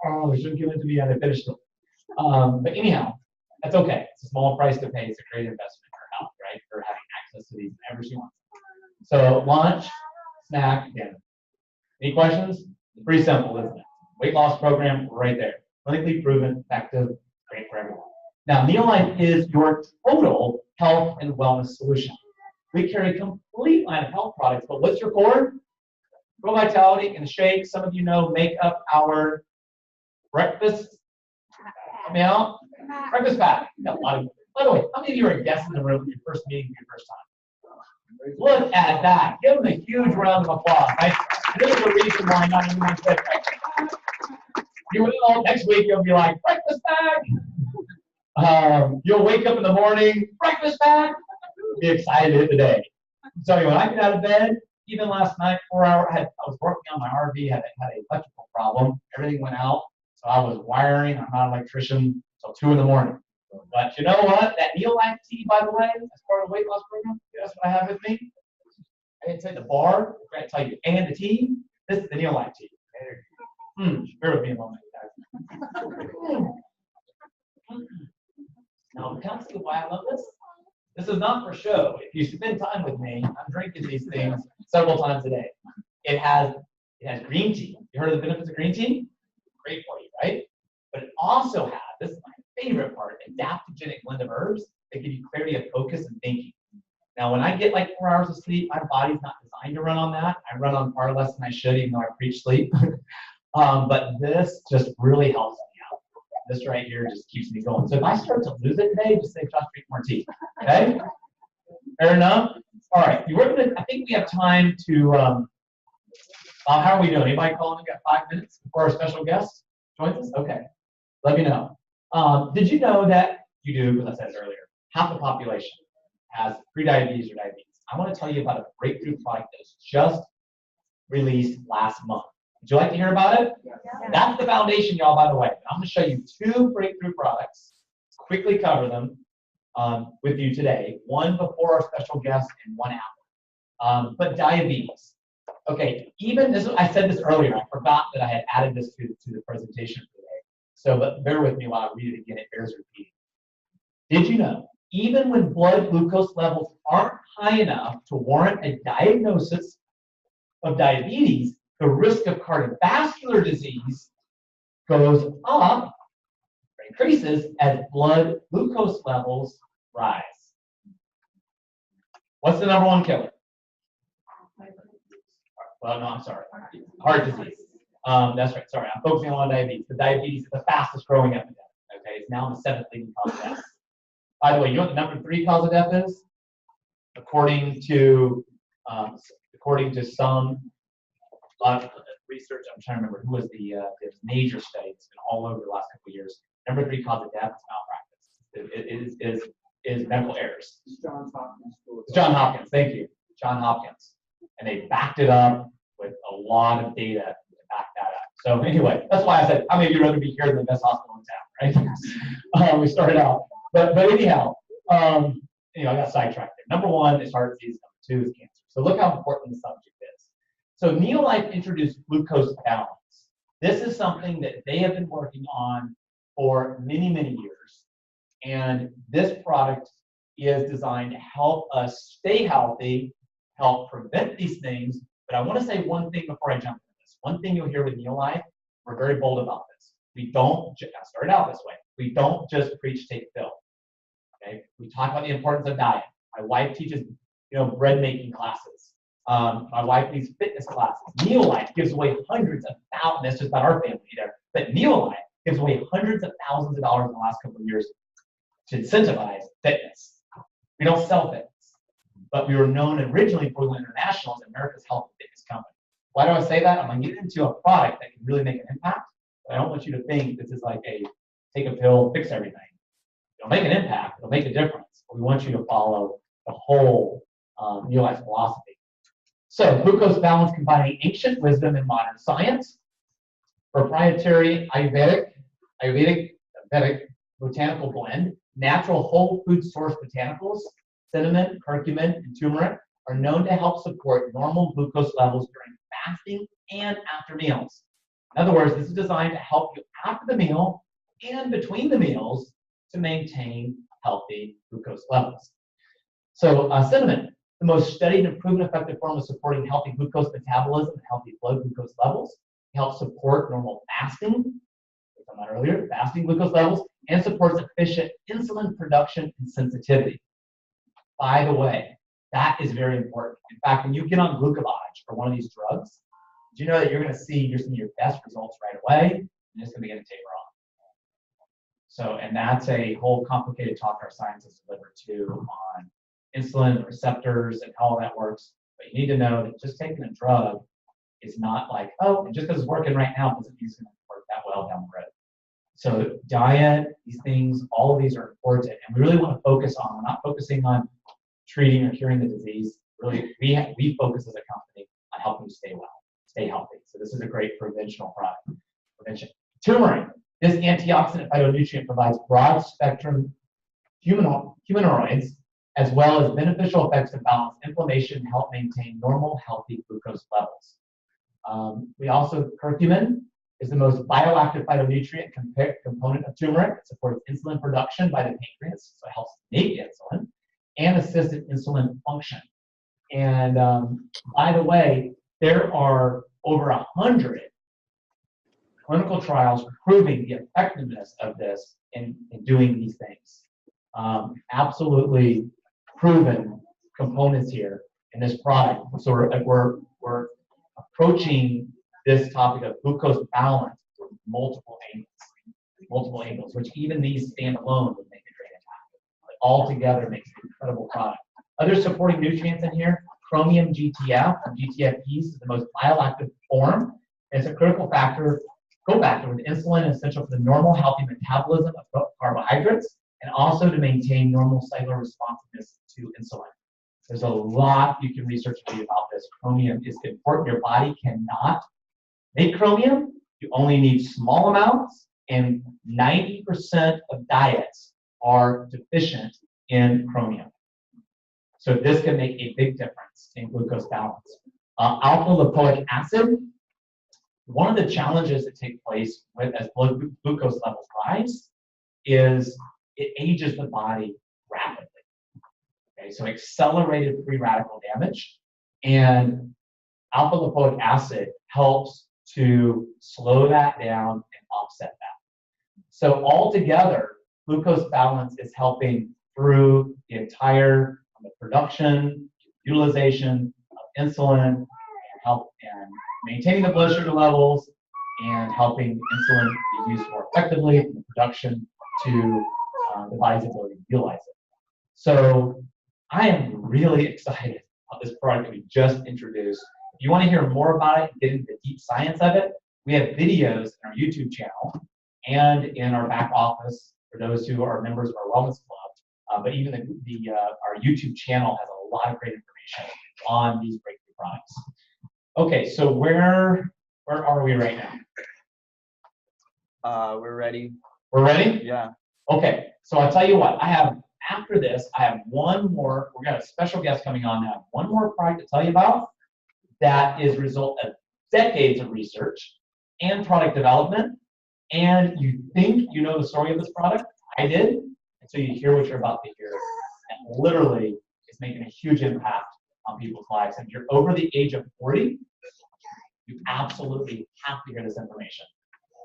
oh, they shouldn't give it to me, and I finished it. But anyhow, that's okay. It's a small price to pay. It's a great investment in her health, right? For having access to these whenever she wants. So lunch, snack, dinner. Any questions? Pretty simple, isn't it? Weight loss program right there. Clinically proven, effective, great for everyone. Now, NeoLife is your total health and wellness solution. We carry a complete line of health products, but what's your core? Pro Vitality and the shake, some of you know, make up our breakfast meal. Breakfast pack. By the way, how many of you are guests in the room with your first meeting for your first time? Look at that. Give them a huge round of applause. Right? This is the reason why not everyone said breakfast pack. You will, next week you'll be like, breakfast pack. You'll wake up in the morning, breakfast pack. Be excited to hit the day. So when I get out of bed, even last night, 4 hours, I was working on my RV, had an electrical problem. Everything went out. So I was wiring. I'm not an electrician until 2 in the morning. But you know what? That NeoLife tea, by the way, as part of the weight loss program, guess what I have with me? I didn't say the bar. I didn't tell you, and the tea. This is the NeoLife tea. Bear with me a moment, guys. Now, can I see why I love this? This is not for show. If you spend time with me, I'm drinking these things several times a day. It has green tea. You heard of the benefits of green tea? Great for you, right? But it also has, this is my favorite part, adaptogenic blend of herbs that give you clarity of focus and thinking. Now, when I get like 4 hours of sleep, my body's not designed to run on that. I run on far less than I should, even though I preach sleep. But this just really helps me out. This right here just keeps me going. So if I start to lose it today, just say, Josh, drink more tea. Okay? Fair enough? All right. I think we have time to, how are we doing? Anybody calling? We got 5 minutes before our special guest joins us? Okay. Let me know. Did you know that you do, because I said it earlier, half the population has prediabetes or diabetes? I want to tell you about a breakthrough product that was just released last month. Would you like to hear about it? Yeah. That's the foundation, y'all, by the way. I'm going to show you 2 breakthrough products, quickly cover them with you today, one before our special guest and one after. But diabetes. Okay, even this, I said this earlier, I forgot that I had added this to the presentation today. So, but bear with me while I read it again, it bears repeating. Did you know, even when blood glucose levels aren't high enough to warrant a diagnosis of diabetes, the risk of cardiovascular disease goes up, increases as blood glucose levels rise. What's the number 1 killer? Well, no, I'm sorry. Heart disease. That's right. Sorry, I'm focusing on diabetes. The diabetes is the fastest growing epidemic. Okay, it's now the 7th leading cause of death. By the way, you know what the number 3 cause of death is? According to some research, I'm trying to remember who was the major study. It's been all over the last couple of years. Number 3 cause of death is malpractice. It is medical errors. Johns Hopkins School. John Hopkins, thank you, John Hopkins, and they backed it up with a lot of data to back that up. So anyway, that's why I said, how many of you would rather be here than the best hospital in town, right? We started out, but anyhow, I got sidetracked there. Number 1 is heart disease. Number 2 is cancer. So look how important the subject is. So NeoLife introduced glucose balance. This is something that they have been working on for many, many years. And this product is designed to help us stay healthy, help prevent these things. But I want to say one thing before I jump into this. One thing you'll hear with NeoLife, we're very bold about this. We don't, I started out this way, we don't just preach take a pill. Okay? We talk about the importance of diet. My wife teaches, bread making classes. My wife leads fitness classes. NeoLife gives away hundreds of thousands, that's just not our family either, but NeoLife gives away hundreds of thousands of dollars in the last couple of years to incentivize fitness. We don't sell fitness, but we were known originally for the international as America's health and fitness company. Why do I say that? I'm going to get into a product that can really make an impact, but I don't want you to think this is like a take a pill, fix everything. It'll make an impact, it'll make a difference, but we want you to follow the whole NeoLife philosophy. So glucose balance combining ancient wisdom and modern science, proprietary Ayurvedic botanical blend, natural whole food source botanicals, cinnamon, curcumin, and turmeric are known to help support normal glucose levels during fasting and after meals. In other words, this is designed to help you after the meal and between the meals to maintain healthy glucose levels. So cinnamon, the most studied and proven effective form of supporting healthy glucose metabolism and healthy blood glucose levels. It helps support normal fasting, we talked about earlier, fasting glucose levels, and supports efficient insulin production and sensitivity. By the way, that is very important. In fact, when you get on glucophage for one of these drugs, do you know that you're going to see your best results right away, and it's going to begin to taper off. So, and that's a whole complicated talk our scientists deliver to on insulin receptors and how all that works. But you need to know that just taking a drug is not like, oh, and just because it's working right now doesn't mean it's going to work that well down the road. So diet, these things, all of these are important, and we really want to focus on, we're not focusing on treating or curing the disease. Really, we focus as a company on helping you stay well, stay healthy. So this is a great preventional product. Prevention. Turmeric. This antioxidant phytonutrient provides broad spectrum humanoids as well as beneficial effects to balance inflammation and help maintain normal, healthy glucose levels. Curcumin is the most bioactive phytonutrient component of turmeric. It supports insulin production by the pancreas, so it helps make insulin, and assists in insulin function. And by the way, there are over 100 clinical trials proving the effectiveness of this in doing these things. Absolutely proven components here in this product. So we're approaching this topic of glucose balance from multiple angles, which even these standalone would make a great impact. But all together makes an incredible product. Other supporting nutrients in here, chromium GTF, or GTFPs, is the most bioactive form. It's a critical cofactor with insulin, essential for the normal healthy metabolism of carbohydrates, and also to maintain normal cellular responsiveness to insulin. There's a lot you can research and read about this. Chromium is important. Your body cannot make chromium. You only need small amounts, and 90% of diets are deficient in chromium. So this can make a big difference in glucose balance. Alpha lipoic acid. One of the challenges that take place as blood glucose levels rise is it ages the body rapidly. Okay, so accelerated free radical damage, and alpha lipoic acid helps to slow that down and offset that. So altogether, glucose balance is helping through the entire production, utilization of insulin, and help and maintaining the blood sugar levels and helping insulin be used more effectively in the production to the body's ability to utilize it. So I am really excited about this product that we just introduced. If you want to hear more about it, get into the deep science of it, we have videos in our YouTube channel and in our back office for those who are members of our wellness club. But even our YouTube channel has a lot of great information on these breakthrough products. Okay, so where are we right now? We're ready. We're ready? Yeah. Okay, so I'll tell you what, after this, I have one more, we've got a special guest coming on now, one more product to tell you about that is a result of decades of research and product development, and you think you know the story of this product, I did, and so you hear what you're about to hear, and literally, it's making a huge impact on people's lives, and if you're over the age of 40, you absolutely have to hear this information.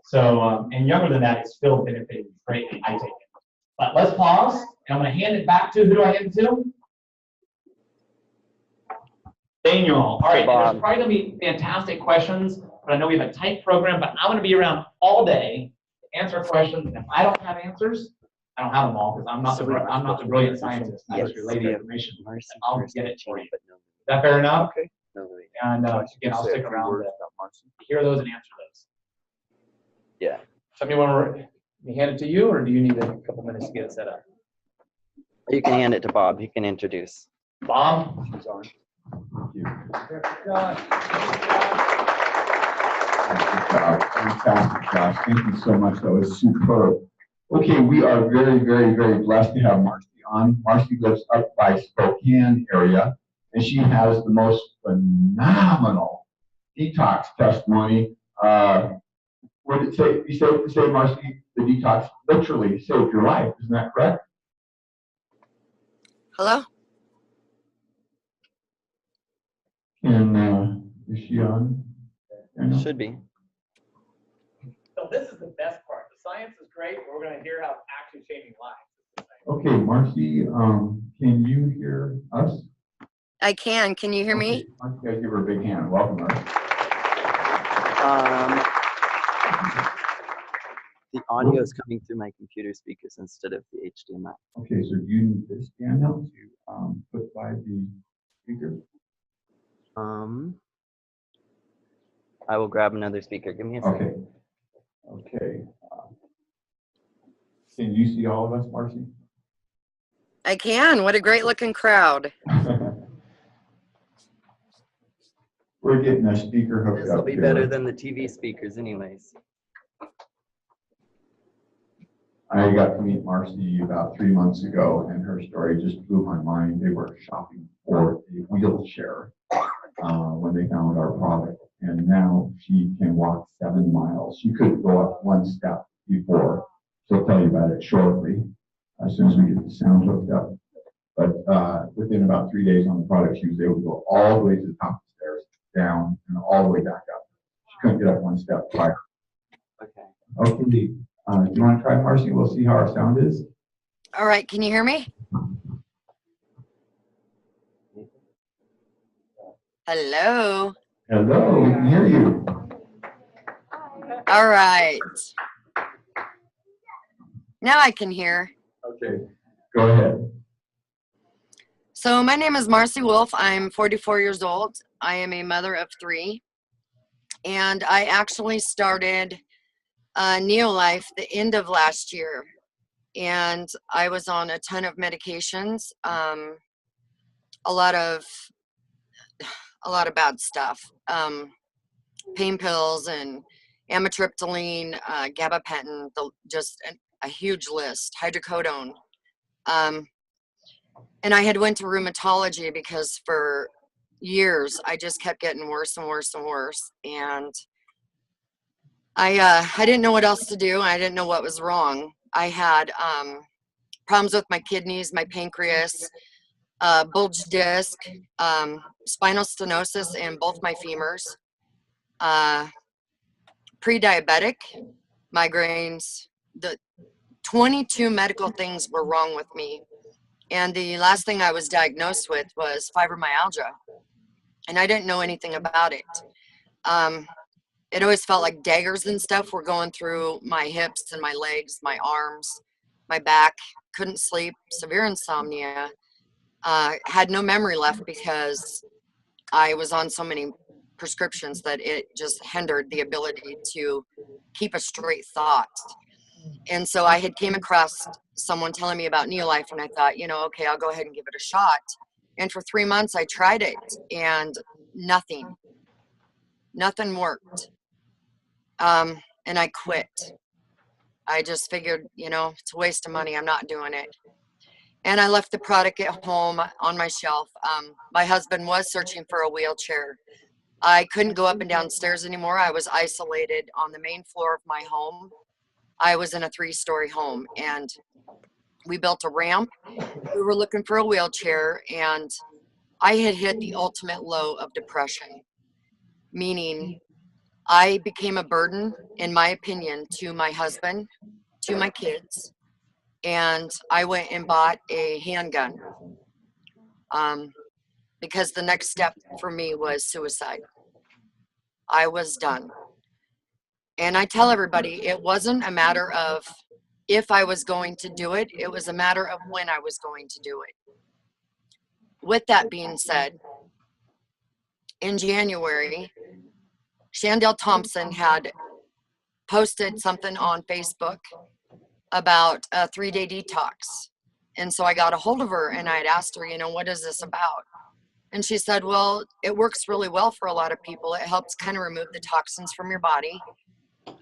So, and younger than that, it's still benefiting greatly, I take it. But let's pause, and I'm going to hand it back to, who do I hand it to? Daniel. All right, there's probably going to be fantastic questions, but I know we have a tight program, but I'm going to be around all day to answer questions. If I don't have answers, I don't have them all, because I'm not the brilliant scientist. I just relay the information, and I'll get it for you. Is that fair enough? Okay. And again, I'll stick around to hear those and answer those. Yeah. Somebody want to hand it to you, or do you need a couple minutes to get it set up? You can hand it to Bob. He can introduce. Bob? Thank you. Fantastic, Josh. Thank you so much. That was superb. Okay, we are very, very, very blessed to have Marcy on. Marcy lives up by Spokane area, and she has the most phenomenal detox testimony. What did it say? You say, Marcy, the detox literally saved your life. Isn't that correct? Hello? And is she on? Should be. So this is the best part. The science is great, but we're going to hear how it's actually changing lives. Okay, Marcy, can you hear us? I can. Can you hear me? Marcy, guys, give her a big hand. Welcome, Marcy. The audio is coming through my computer speakers instead of the HDMI. Okay, so do you need this stand out to put by the speaker? I will grab another speaker. Give me a second. Okay. Can you see all of us, Marcy? I can. What a great looking crowd. We're getting a speaker hooked up. This will be here. better than the TV speakers anyways. I got to meet Marcy about 3 months ago, and her story just blew my mind. They were shopping for a wheelchair when they found our product, and now she can walk 7 miles. She couldn't go up 1 step before. She'll tell you about it shortly, as soon as we get the sound hooked up. But within about 3 days on the product, she was able to go all the way to the top of the stairs, down, and all the way back up. She couldn't get up 1 step prior. Okay. Okay. Do you want to try, Marcy? We'll see how our sound is. All right. Can you hear me? Hello. Hello, we can hear you. All right. Now I can hear. Okay, go ahead. So my name is Marcy Wolf. I'm 44 years old. I am a mother of 3. And I actually started NeoLife the end of last year. And I was on a ton of medications, a lot of bad stuff, pain pills and amitriptyline, gabapentin, just a huge list, hydrocodone. And I had went to rheumatology because for years I just kept getting worse and worse and worse. And I didn't know what else to do. I didn't know what was wrong. I had problems with my kidneys, my pancreas, bulged disc, spinal stenosis in both my femurs, pre-diabetic, migraines. The 22 medical things were wrong with me. And the last thing I was diagnosed with was fibromyalgia. And I didn't know anything about it. It always felt like daggers and stuff were going through my hips and my legs, my arms. my back, couldn't sleep, severe insomnia, had no memory left because I was on so many prescriptions that it just hindered the ability to keep a straight thought. And so I had came across someone telling me about NeoLife, and I thought, you know, okay, I'll go ahead and give it a shot. And for 3 months I tried it, and nothing worked. And I quit. I just figured, you know, it's a waste of money. I'm not doing it. And I left the product at home on my shelf. My husband was searching for a wheelchair. I couldn't go up and down stairs anymore. I was isolated on the main floor of my home. I was in a 3-story home, and we built a ramp. We were looking for a wheelchair, and I had hit the ultimate low of depression, meaning I became a burden, in my opinion, to my husband, to my kids, and I went and bought a handgun because the next step for me was suicide. I was done. And I tell everybody, it wasn't a matter of if I was going to do it, it was a matter of when I was going to do it. With that being said, in January, Chandel Thompson had posted something on Facebook about a 3-day detox. And so I got a hold of her and I had asked her, you know, what is this about? And she said, well, it works really well for a lot of people. It helps kind of remove the toxins from your body.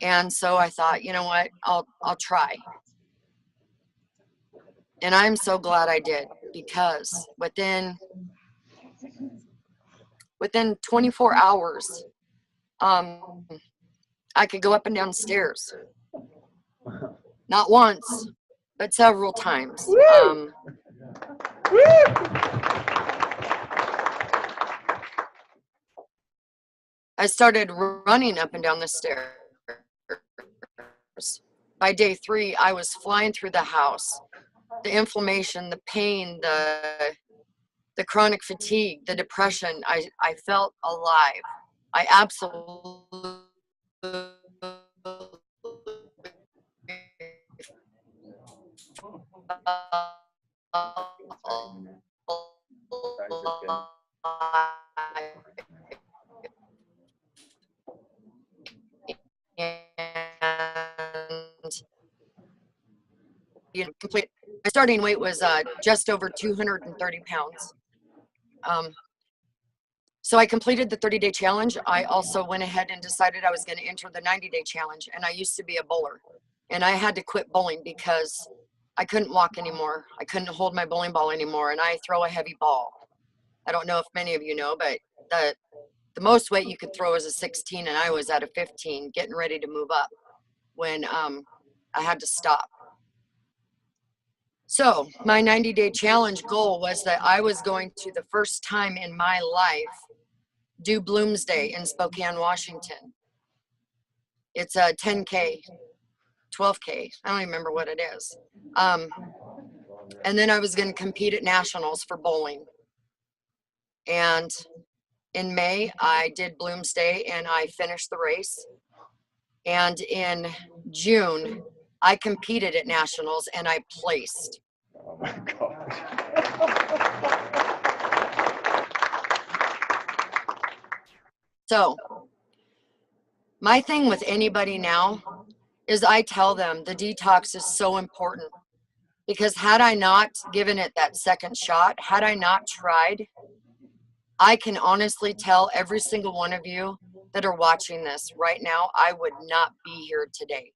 And so I thought, you know what, I'll try. And I'm so glad I did, because within 24 hours, I could go up and down stairs. Not once, but several times. I started running up and down the stairs. By day 3, I was flying through the house. The inflammation, the pain, the chronic fatigue, the depression, I felt alive. I absolutely and you know, complete. My starting weight was just over 230 pounds. So I completed the 30-day challenge. I also went ahead and decided I was going to enter the 90-day challenge. And I used to be a bowler, and I had to quit bowling because I couldn't walk anymore. I couldn't hold my bowling ball anymore, and I throw a heavy ball. I don't know if many of you know, but the most weight you could throw is a 16, and I was at a 15, getting ready to move up when I had to stop. So my 90-day challenge goal was that I was going to, the first time in my life, do Bloomsday in Spokane, Washington. It's a 10K, 12K. I don't even remember what it is. And then I was going to compete at nationals for bowling. And in May, I did Bloomsday and I finished the race. And in June, I competed at nationals and I placed. Oh my gosh. So my thing with anybody now is I tell them the detox is so important, because had I not given it that second shot, had I not tried, I can honestly tell every single one of you that are watching this right now, I would not be here today.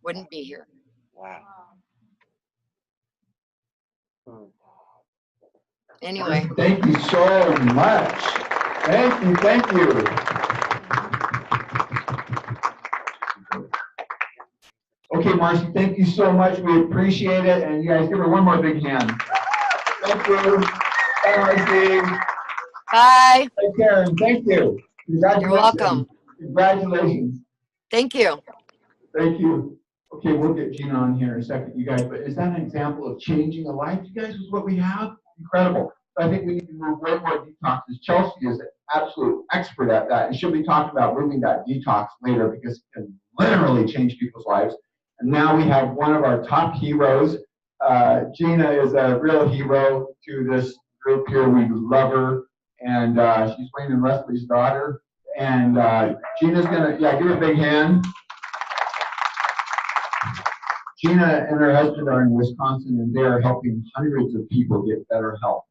Wouldn't be here. Wow. Anyway. Thank you so much. Thank you. Thank you. Okay, Marcy, thank you so much. We appreciate it. And you guys give her one more big hand. Thank you. Bye, Marcy. Bye. Take care, and thank you. Congratulations. You're welcome. Congratulations. Thank you. Thank you. Okay, we'll get Gina on here in a second, you guys. But is that an example of changing a life, you guys, is what we have? Incredible. But I think we need to move way more detoxes. Chelsea is an absolute expert at that, and she'll be talking about moving that detox later, because it can literally change people's lives. And now we have one of our top heroes. Gina is a real hero to this group here. We love her. And she's Wayne and Leslie's daughter. And Gina's gonna, yeah, give her a big hand. Gina and her husband are in Wisconsin, and they are helping hundreds of people get better health.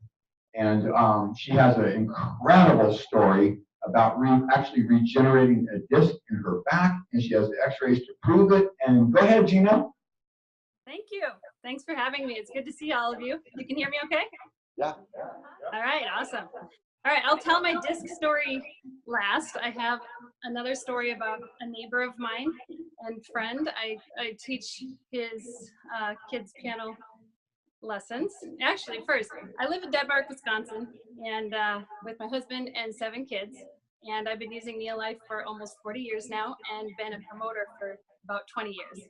And she has an incredible story about actually regenerating a disc in her back, and she has the x-rays to prove it. And go ahead, Gina. Thank you. Thanks for having me. It's good to see all of you. You can hear me okay? Yeah. All right, awesome. All right, I'll tell my disc story last. I have another story about a neighbor of mine and friend. I teach his kids piano lessons. Actually, first, I live in Denmark, Wisconsin, and with my husband and 7 kids. And I've been using NeoLife for almost 40 years now and been a promoter for about 20 years.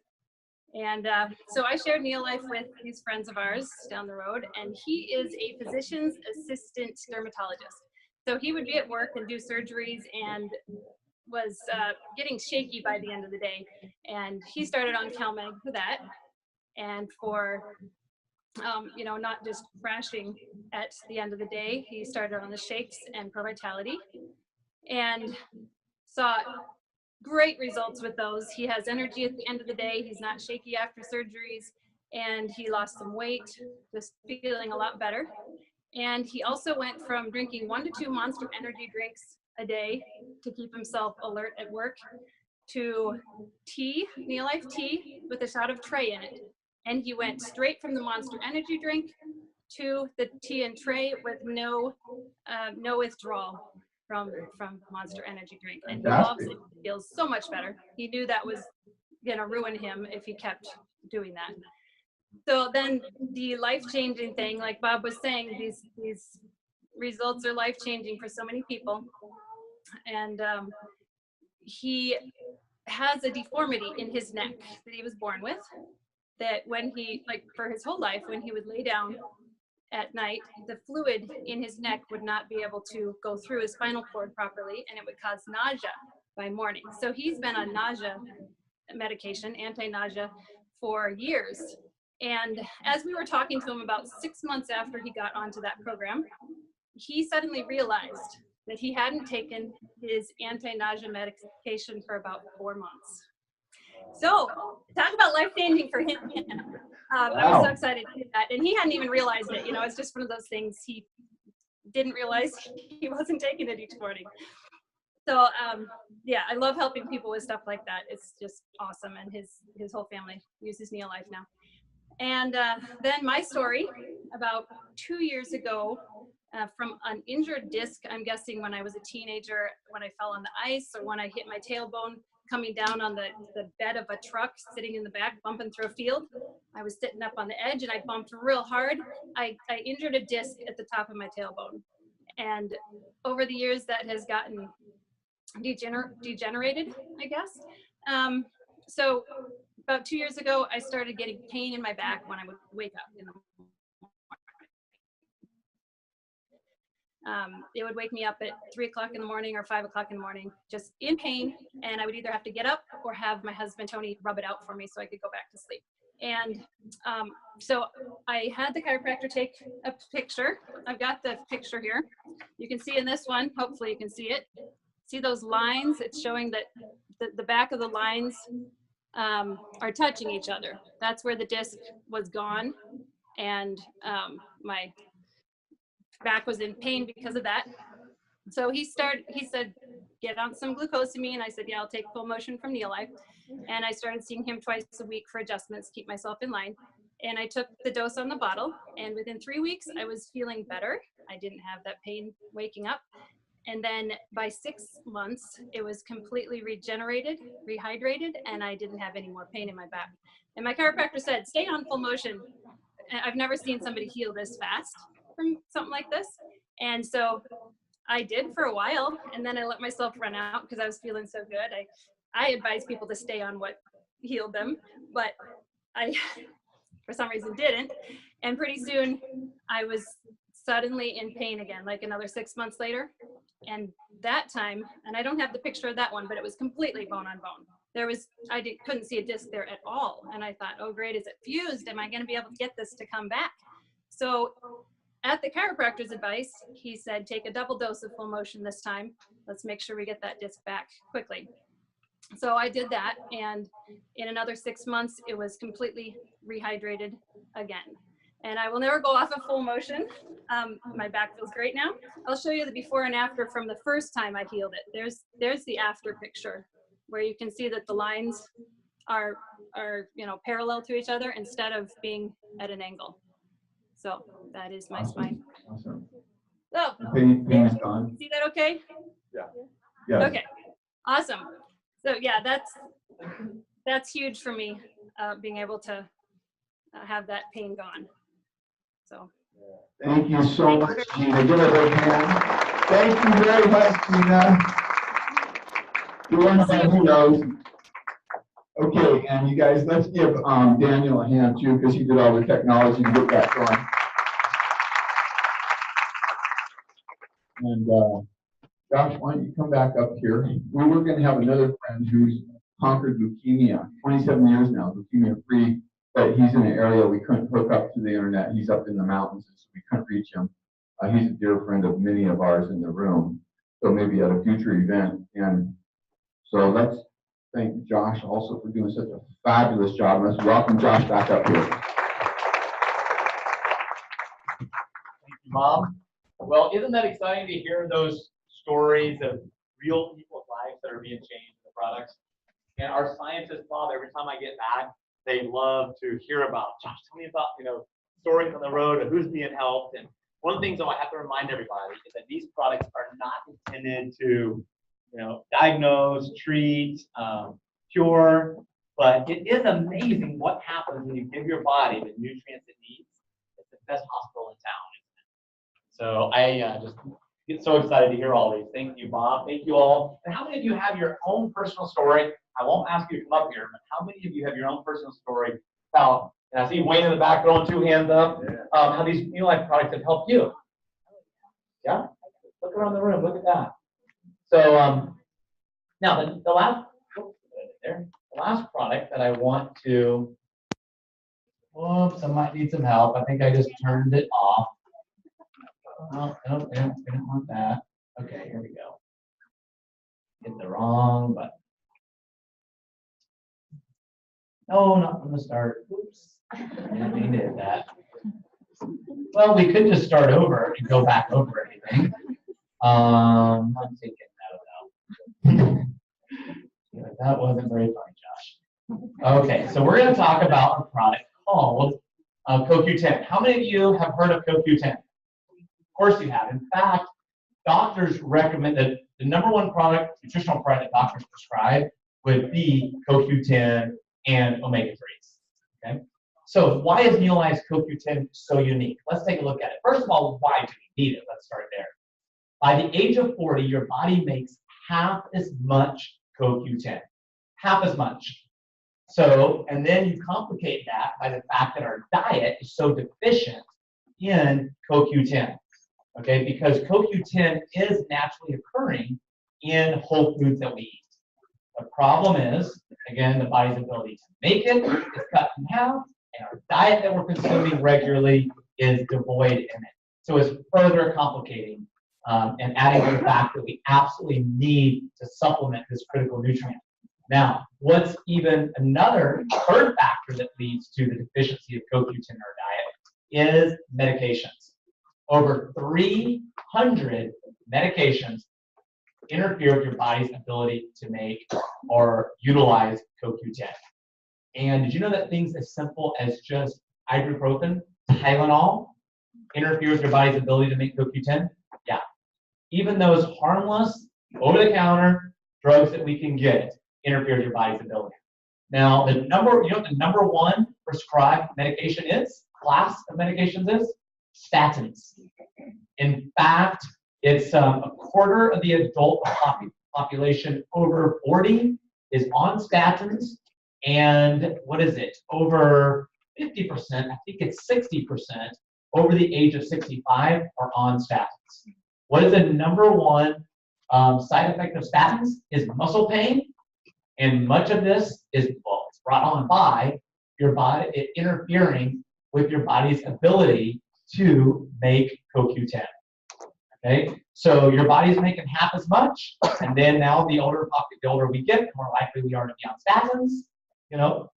And so I shared NeoLife with these friends of ours down the road, and he is a physician's assistant dermatologist. So he would be at work and do surgeries and was getting shaky by the end of the day. And he started on CalMag for that. And for, you know, not just crashing at the end of the day, he started on the shakes and Pro Vitality and saw great results with those. He has energy at the end of the day. He's not shaky after surgeries, and he lost some weight, just feeling a lot better. And he also went from drinking 1 to 2 Monster energy drinks a day to keep himself alert at work to tea, NeoLife tea with a shot of Tray in it. And he went straight from the Monster energy drink to the tea and Tray with no withdrawal from Monster energy drink. And he loves it. Feels so much better. He knew that was gonna ruin him if he kept doing that. So then the life-changing thing, like Bob was saying, these results are life-changing for so many people. And he has a deformity in his neck that he was born with, that when he, like for his whole life, when he would lay down at night, the fluid in his neck would not be able to go through his spinal cord properly, and it would cause nausea by morning. So he's been on nausea medication, anti-nausea, for years. And as we were talking to him about 6 months after he got onto that program, he suddenly realized that he hadn't taken his anti-nausea medication for about 4 months. So talk about life-changing for him. I was so excited to do that. And he hadn't even realized it. You know, it's just one of those things he didn't realize he wasn't taking it each morning. So yeah, I love helping people with stuff like that. It's just awesome. And his whole family uses NeoLife now. And then my story, about 2 years ago, from an injured disc, I'm guessing when I was a teenager, when I fell on the ice or when I hit my tailbone coming down on the bed of a truck sitting in the back bumping through a field. I was sitting up on the edge and I bumped real hard. I injured a disc at the top of my tailbone. And over the years that has gotten degenerated, I guess. So about 2 years ago, I started getting pain in my back when I would wake up in the morning. It would wake me up at 3 o'clock in the morning or 5 o'clock in the morning, just in pain. And I would either have to get up or have my husband, Tony, rub it out for me so I could go back to sleep. And so I had the chiropractor take a picture. I've got the picture here. You can see in this one, hopefully you can see it. See those lines? It's showing that the back of the lines are touching each other. That's where the disc was gone. And my back was in pain because of that. So he said, get on some glucosamine. I said, yeah, I'll take full motion from NeoLife. And I started seeing him twice a week for adjustments, keep myself in line. And I took the dose on the bottle. And within 3 weeks, I was feeling better. I didn't have that pain waking up. And then by 6 months, it was completely regenerated, rehydrated, and I didn't have any more pain in my back. And my chiropractor said, stay on full motion. And I've never seen somebody heal this fast from something like this. And so I did for a while, and then I let myself run out because I was feeling so good. I advise people to stay on what healed them, but I, for some reason, didn't. And pretty soon, I was suddenly in pain again, like another 6 months later. And that time, and I don't have the picture of that one, but it was completely bone on bone. couldn't see a disc there at all. And I thought, oh great, is it fused? Am I going to be able to get this to come back? So at the chiropractor's advice, he said, take a double dose of full motion this time. Let's make sure we get that disc back quickly. So I did that, and in another 6 months, it was completely rehydrated again. And I will never go off of full motion. My back feels great now. I'll show you the before and after from the first time I healed it. There's the after picture, where you can see that the lines are parallel to each other instead of being at an angle. So that is my spine. Awesome. So, Pain is gone. see that okay? Yeah. Okay, awesome. So yeah, that's huge for me, being able to have that pain gone. So. Thank you so much, Gina. Give it a hand. Thank you very much, Gina. You're one of my heroes. Okay, and you guys, let's give Daniel a hand too, because he did all the technology to get that going. And Josh, why don't you come back up here? We were going to have another friend who's conquered leukemia, 27 years now, leukemia free, but he's in an area we couldn't hook up to the internet. He's up in the mountains, so we couldn't reach him. He's a dear friend of many of ours in the room, so maybe at a future event. And so let's thank Josh also for doing such a fabulous job. Let's welcome Josh back up here. Thank you, Mom. Well, isn't that exciting to hear those stories of real people's lives that are being changed in the products? And our scientists, Bob, every time I get back, they love to hear about, Josh, tell me about, stories on the road of who's being helped. And one of the things that I have to remind everybody is that these products are not intended to, diagnose, treat, cure, but it is amazing what happens when you give your body the nutrients it needs. It's the best hospital in town, isn't it? So I just get so excited to hear all these. Thank you, Bob. Thank you all. And how many of you have your own personal story? I won't ask you to come up here, but how many of you have your own personal story about, and I see Wayne in the back throwing 2 hands up, how these NeoLife products have helped you? Yeah? Look around the room. Look at that. So now the last product that I want to, whoops, I might need some help. I think I just turned it off. Oh, no, I didn't want that. Okay, here we go. Hit the wrong button. No, not from the start. Oops. I didn't mean to hit that. Well, we could just start over and go back over everything. I'm taking that out. Yeah, that wasn't very funny, Josh. Okay, so we're going to talk about a product called CoQ10. How many of you have heard of CoQ10? Of course you have. In fact, doctors recommend that the #1 product, nutritional product that doctors prescribe would be CoQ10 and omega-3s. Okay, so why is NeoLife's CoQ10 so unique? Let's take a look at it. First of all, why do we need it? Let's start there. By the age of 40, your body makes half as much CoQ10, half as much. So, and then you complicate that by the fact that our diet is so deficient in CoQ10. Okay, because CoQ10 is naturally occurring in whole foods that we eat. The problem is, again, the body's ability to make it is cut in half, and our diet that we're consuming regularly is devoid in it. So it's further complicating and adding to the fact that we absolutely need to supplement this critical nutrient. Now, what's even another third factor that leads to the deficiency of CoQ10 in our diet is medications. Over 300 medications interfere with your body's ability to make or utilize CoQ10. And did you know that things as simple as just ibuprofen, Tylenol, interfere with your body's ability to make CoQ10? Yeah. Even those harmless, over-the-counter drugs that we can get interfere with your body's ability. Now, you know what the #1 prescribed medication is, class of medications is? Statins. In fact, it's a quarter of the adult population over 40 is on statins, and what is it? Over 50%, I think it's 60%, over the age of 65 are on statins. What is the #1 side effect of statins? Is muscle pain And much of this is, well, it's brought on by your body, it interfering with your body's ability to make CoQ10. Okay, so your body's making half as much, and then now the older we get, the more likely we are to be on statins, you know.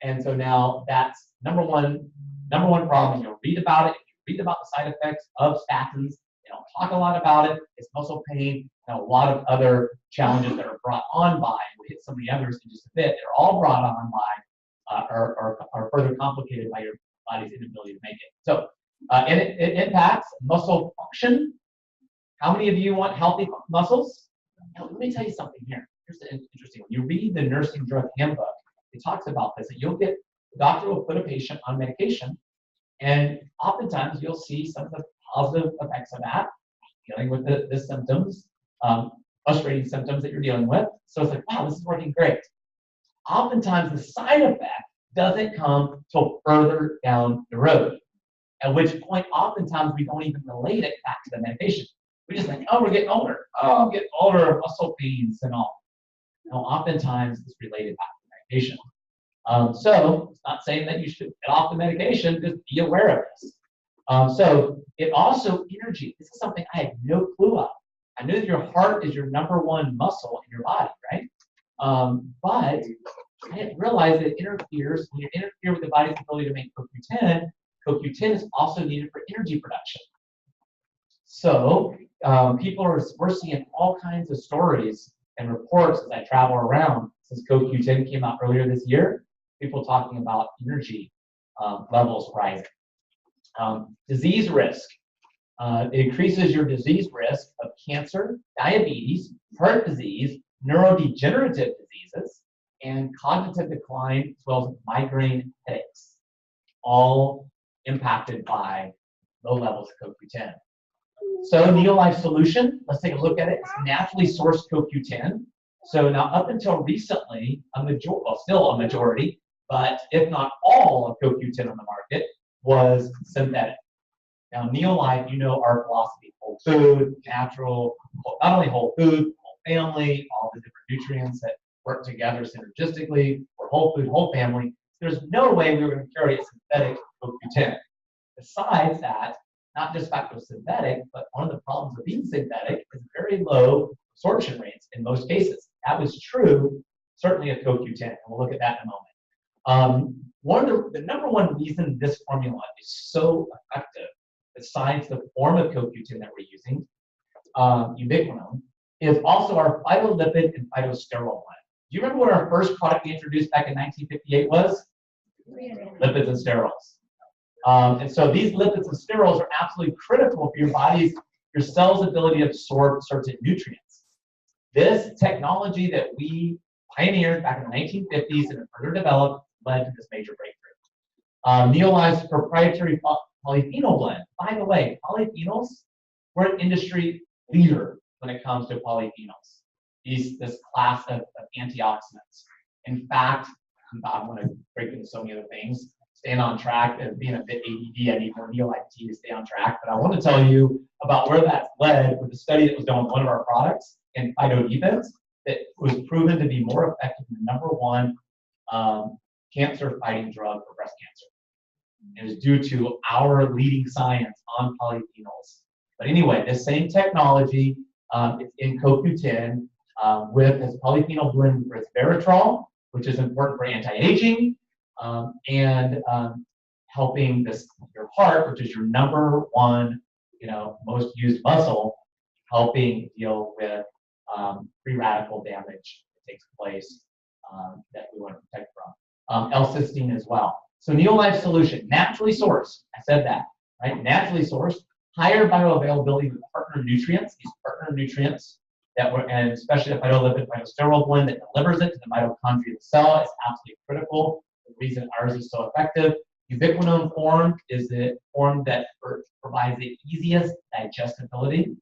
And so now that's number one problem. You'll read about it. You read about the side effects of statins. They don't talk a lot about it. It's muscle pain and a lot of other challenges that are brought on by. We'll hit some of the others in just a bit. They're all brought on by are further complicated by your body's inability to make it. So and it impacts muscle function. How many of you want healthy muscles? Now, let me tell you something here. Here's the interesting one. You read the nursing drug handbook. It talks about this. And you'll get, the doctor will put a patient on medication, and oftentimes you'll see some of the positive effects of that, dealing with the symptoms, frustrating symptoms that you're dealing with. So it's like, wow, this is working great. Oftentimes the side effect doesn't come till further down the road, at which point oftentimes we don't even relate it back to the medication. We just think, oh, we're getting older. Oh, I'm getting older, muscle pains and all. No, oftentimes it's related back to medication. So it's not saying that you should get off the medication, just be aware of this. So it also, energy, this is something I had no clue of. I knew that your heart is your #1 muscle in your body, right? But I didn't realize that it interferes, when you interfere with the body's ability to make CoQ10, CoQ10 is also needed for energy production. So we're seeing all kinds of stories and reports as I travel around since CoQ10 came out earlier this year, people talking about energy levels rising. Disease risk. It increases your disease risk of cancer, diabetes, heart disease, neurodegenerative diseases, and cognitive decline, as well as migraine headaches, all impacted by low levels of CoQ10. So NeoLife solution, let's take a look at it. It's naturally sourced CoQ10. So now up until recently, still a majority, but if not all of CoQ10 on the market was synthetic. Now NeoLife, you know our philosophy, whole food, natural, not only whole food, whole family, all the different nutrients that work together synergistically, for whole food, whole family. There's no way we were going to carry a synthetic CoQ10. Besides that, not just fact it was synthetic, but one of the problems of being synthetic is very low absorption rates in most cases. That was true, certainly of CoQ10, and we'll look at that in a moment. The #1 reason this formula is so effective, besides the form of CoQ10 that we're using, ubiquinone, is also our phytolipid and phytosterol blend. Do you remember what our first product we introduced back in 1958 was? Lipids and sterols. And so these lipids and sterols are absolutely critical for your cell's ability to absorb certain nutrients. This technology that we pioneered back in the 1950s and further developed led to this major breakthrough. NeoLife's proprietary polyphenol blend. By the way, polyphenols, we're an industry leader when it comes to polyphenols. This class of antioxidants. In fact, I'm going to break into so many other things. Staying on track and being a bit ADD, I need more NeoLife tea to stay on track. But I want to tell you about where that's led with the study that was done with one of our products in phytodefense that was proven to be more effective than the #1 cancer-fighting drug for breast cancer. It was due to our leading science on polyphenols. But anyway, this same technology, it's in CoQ10 with this polyphenol blend with resveratrol, which is important for anti-aging, and helping your heart, which is your #1, most used muscle, helping deal with free radical damage that takes place that we want to protect from. L-cysteine as well. So NeoLife solution, naturally sourced. I said that, right? Naturally sourced, higher bioavailability with partner nutrients. These partner nutrients and especially the phytolipid phytosterol blend that delivers it to the mitochondria of the cell is absolutely critical. The reason ours is so effective. Ubiquinone form is the form that provides the easiest digestibility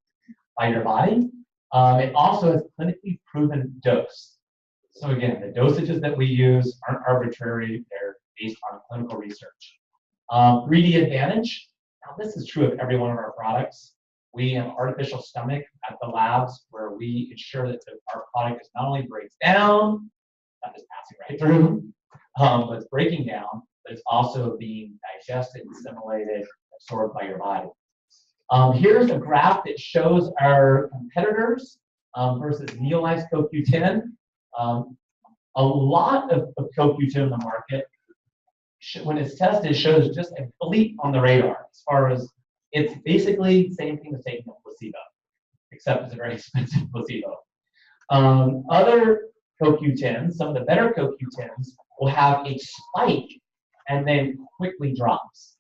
by your body. It also has clinically proven dose. So again, the dosages that we use aren't arbitrary, they're based on clinical research. 3D advantage. Now this is true of every one of our products. We have artificial stomach at the labs where we ensure that our product is not only breaks down, not just passing right through, but it's breaking down, but it's also being digested, assimilated, absorbed by your body. Here's a graph that shows our competitors versus NeoLife's CoQ10. A lot of CoQ10 in the market, when it's tested, shows just a bleep on the radar as far as it's basically the same thing as taking a placebo, except it's a very expensive placebo. Other CoQ10s, some of the better CoQ10s, will have a spike and then quickly drops.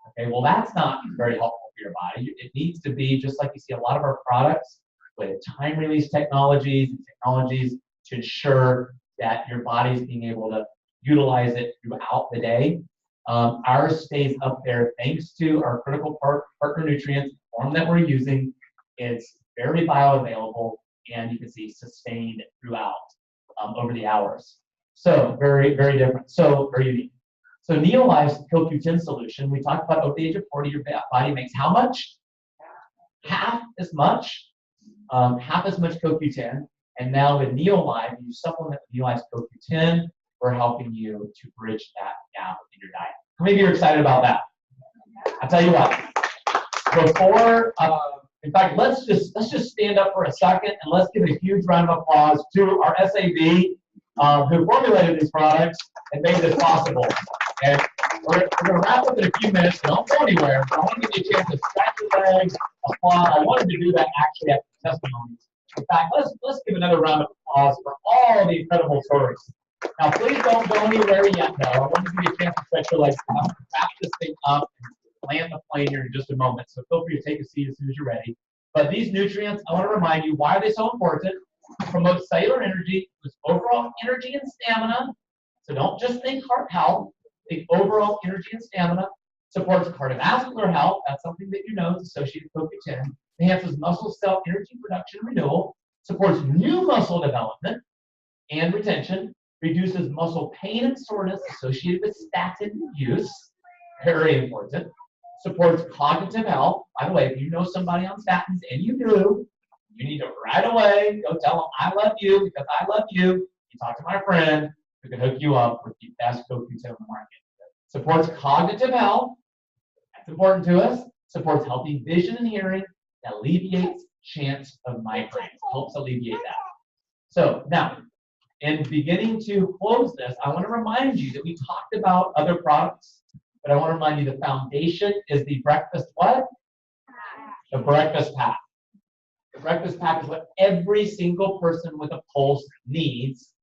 Okay, well, that's not very helpful for your body. It needs to be just like you see a lot of our products with time release technologies and technologies to ensure that your body's being able to utilize it throughout the day. Ours stays up there thanks to our critical partner nutrients, the form that we're using. It's very bioavailable, and you can see sustained throughout over the hours. So very, very different. So very unique. So NeoLife's CoQ10 solution, we talked about over the age of 40, your body makes how much? Half as much CoQ10. And now with NeoLife, you supplement with NeoLife's CoQ10, we're helping you to bridge that gap in your diet. How many of you are excited about that? I'll tell you what. Before, in fact, let's just stand up for a second and let's give a huge round of applause to our SAB who formulated these products and made this possible. And we're going to wrap up in a few minutes. Don't go anywhere. I want to give you a chance to scratch your legs, applaud. I wanted to do that actually at the testimonies. In fact, let's give another round of applause for all the incredible stories. Now, please don't go anywhere yet, though. I want to give you a chance to stretch your legs out, wrap this thing up, and land the plane here in just a moment. So feel free to take a seat as soon as you're ready. But these nutrients, I want to remind you, why are they so important? Promote cellular energy, boost overall energy and stamina. So don't just think heart health. Think overall energy and stamina. Supports cardiovascular health. That's something that you know is associated with CoQ10. Enhances muscle cell energy production and renewal. Supports new muscle development and retention. Reduces muscle pain and soreness associated with statin use. Very important. Supports cognitive health. By the way, if you know somebody on statins, and you do, you need to right away go tell them, I love you because I love you. You talk to my friend who can hook you up with the best CoQ10 on the market. Supports cognitive health. That's important to us. Supports healthy vision and hearing. Alleviates chance of migraines. Helps alleviate that. So now, in beginning to close this, I want to remind you that we talked about other products, but I want to remind you the foundation is the breakfast what? The breakfast pack. The breakfast pack is what every single person with a pulse needs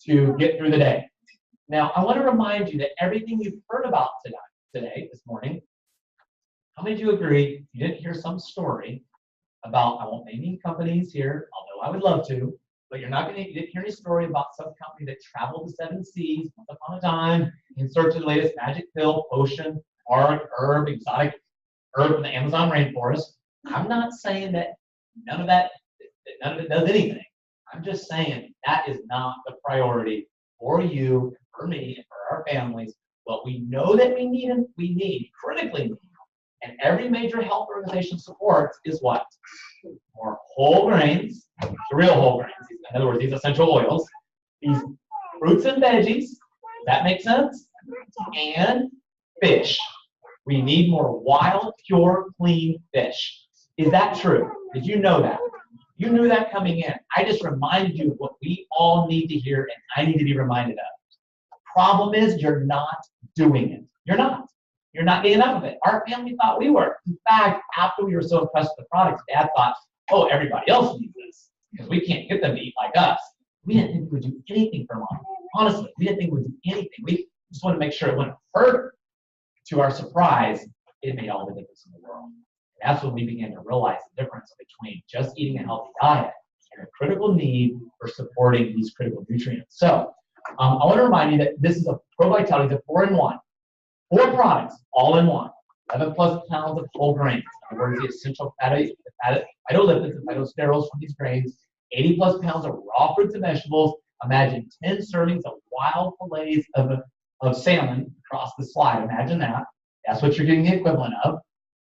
to get through the day. Now, I want to remind you that everything you've heard about today, this morning, how many of you agree you didn't hear some story about, I won't name any companies here, although I would love to, but you didn't hear any story about some company that traveled the 7 seas once upon a time in search of the latest magic pill, potion, herb, exotic herb in the Amazon rainforest. I'm not saying that none of it does anything. I'm just saying that is not the priority for you, for me, and for our families. What we know that we need, critically need, and every major health organization supports is what? More whole grains, the real whole grains. In other words, these essential oils, these fruits and veggies. Does that make sense? And fish. We need more wild, pure, clean fish. Is that true? Did you know that? You knew that coming in. I just reminded you of what we all need to hear, and I need to be reminded of. Problem is, you're not doing it. You're not. You're not getting enough of it. Our family thought we were. In fact, after we were so impressed with the products, Dad thought, oh, everybody else needs this because we can't get them to eat like us. We didn't think we would do anything for Mom. Honestly, we didn't think we would do anything. We just wanted to make sure it wouldn't hurt her. To our surprise, it made all the difference in the world. And that's when we began to realize the difference between just eating a healthy diet and the critical need for supporting these critical nutrients. So I want to remind you that this is a Pro Vitality, the 4-in-1. 4 products, all in one. 11+ pounds of whole grains. In other words, the essential phytolipids and phytosterols from these grains. 80+ pounds of raw fruits and vegetables. Imagine 10 servings of wild fillets of salmon across the slide. Imagine that. That's what you're getting the equivalent of.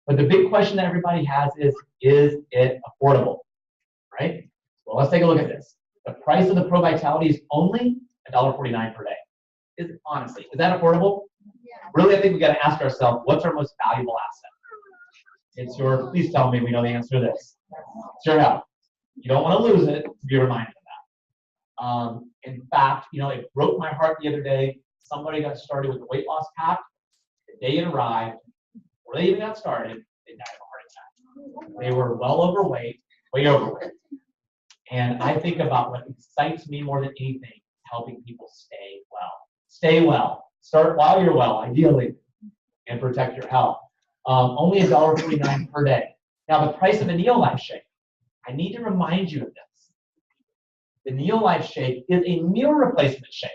But the big question that everybody has is it affordable? Right? Well, let's take a look at this. The price of the Pro Vitality is only $1.49 per day. Honestly, is that affordable? Really, I think we got to ask ourselves, what's our most valuable asset? It's your, please tell me we know the answer to this. It's your health. You don't want to lose it to be reminded of that. In fact, it broke my heart the other day. Somebody got started with the weight loss pack. The day it arrived, before they even got started, they died of a heart attack. They were well overweight, way overweight. And I think about what excites me more than anything, helping people stay well. Stay well. Start while you're well, ideally, and protect your health. Only $1.49 per day. Now, the price of a NeoLife shake, I need to remind you of this. The NeoLife shake is a meal replacement shake.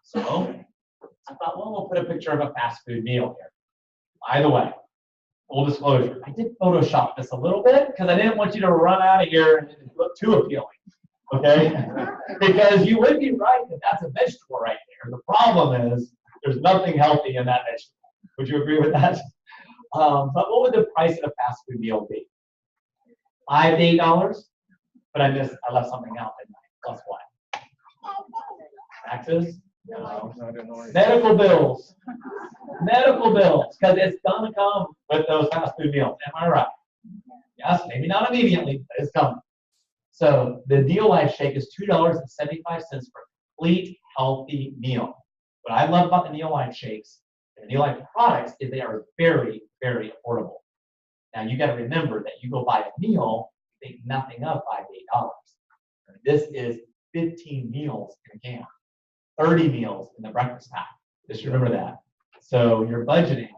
So I thought, well, we'll put a picture of a fast food meal here. By the way, full disclosure, I did Photoshop this a little bit because I didn't want you to run out of here and look too appealing. Okay? Because you would be right that that's a vegetable right there. The problem is there's nothing healthy in that vegetable. Would you agree with that? But what would the price of a fast food meal be? $5 to $8? But I left something out, didn't I? Plus what? Taxes? No. Medical bills. Medical bills, because it's gonna come with those fast food meals. Am I right? Yes, maybe not immediately, but it's coming. So the NeoLife shake is $2.75 for a complete healthy meal. What I love about the NeoLife shakes and the NeoLife products is they are very, very affordable. Now you got to remember that you go buy a meal, you think nothing of $5 to $8. This is 15 meals in a can, 30 meals in the breakfast pack. Just remember that. So you're budgeting.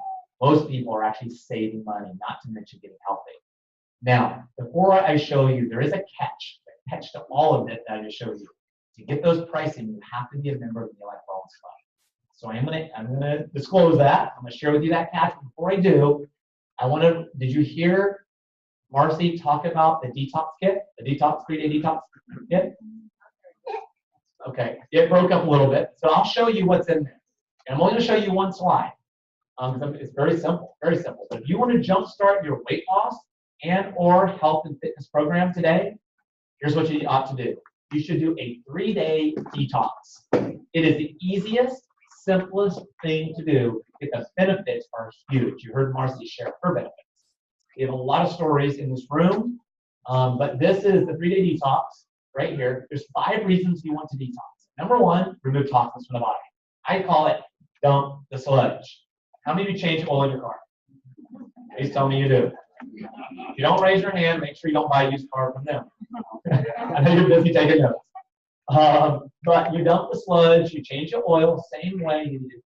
Most people are actually saving money, not to mention getting healthy. Now, before I show you, there is a catch to all of it that I just showed you. To get those pricing, you have to be a member of the NeoLife Wellness Club. So I'm gonna disclose that. I'm gonna share with you that catch. Before I do, did you hear Marcy talk about the detox kit, the 3-day detox kit? Okay, it broke up a little bit. So I'll show you what's in there. And I'm only gonna show you one slide. It's very simple, very simple. But if you want to jumpstart your weight loss and or health and fitness program today, here's what you ought to do. You should do a 3-day detox. It is the easiest, simplest thing to do. The benefits are huge. You heard Marcy share her benefits. We have a lot of stories in this room, but this is the 3-day detox right here. There's 5 reasons you want to detox. Number 1, remove toxins from the body. I call it dump the sludge. How many of you change oil in your car? Please tell me you do. If you don't raise your hand, make sure you don't buy a used car from them. I know you're busy taking notes. But you dump the sludge, you change your oil, same way you need to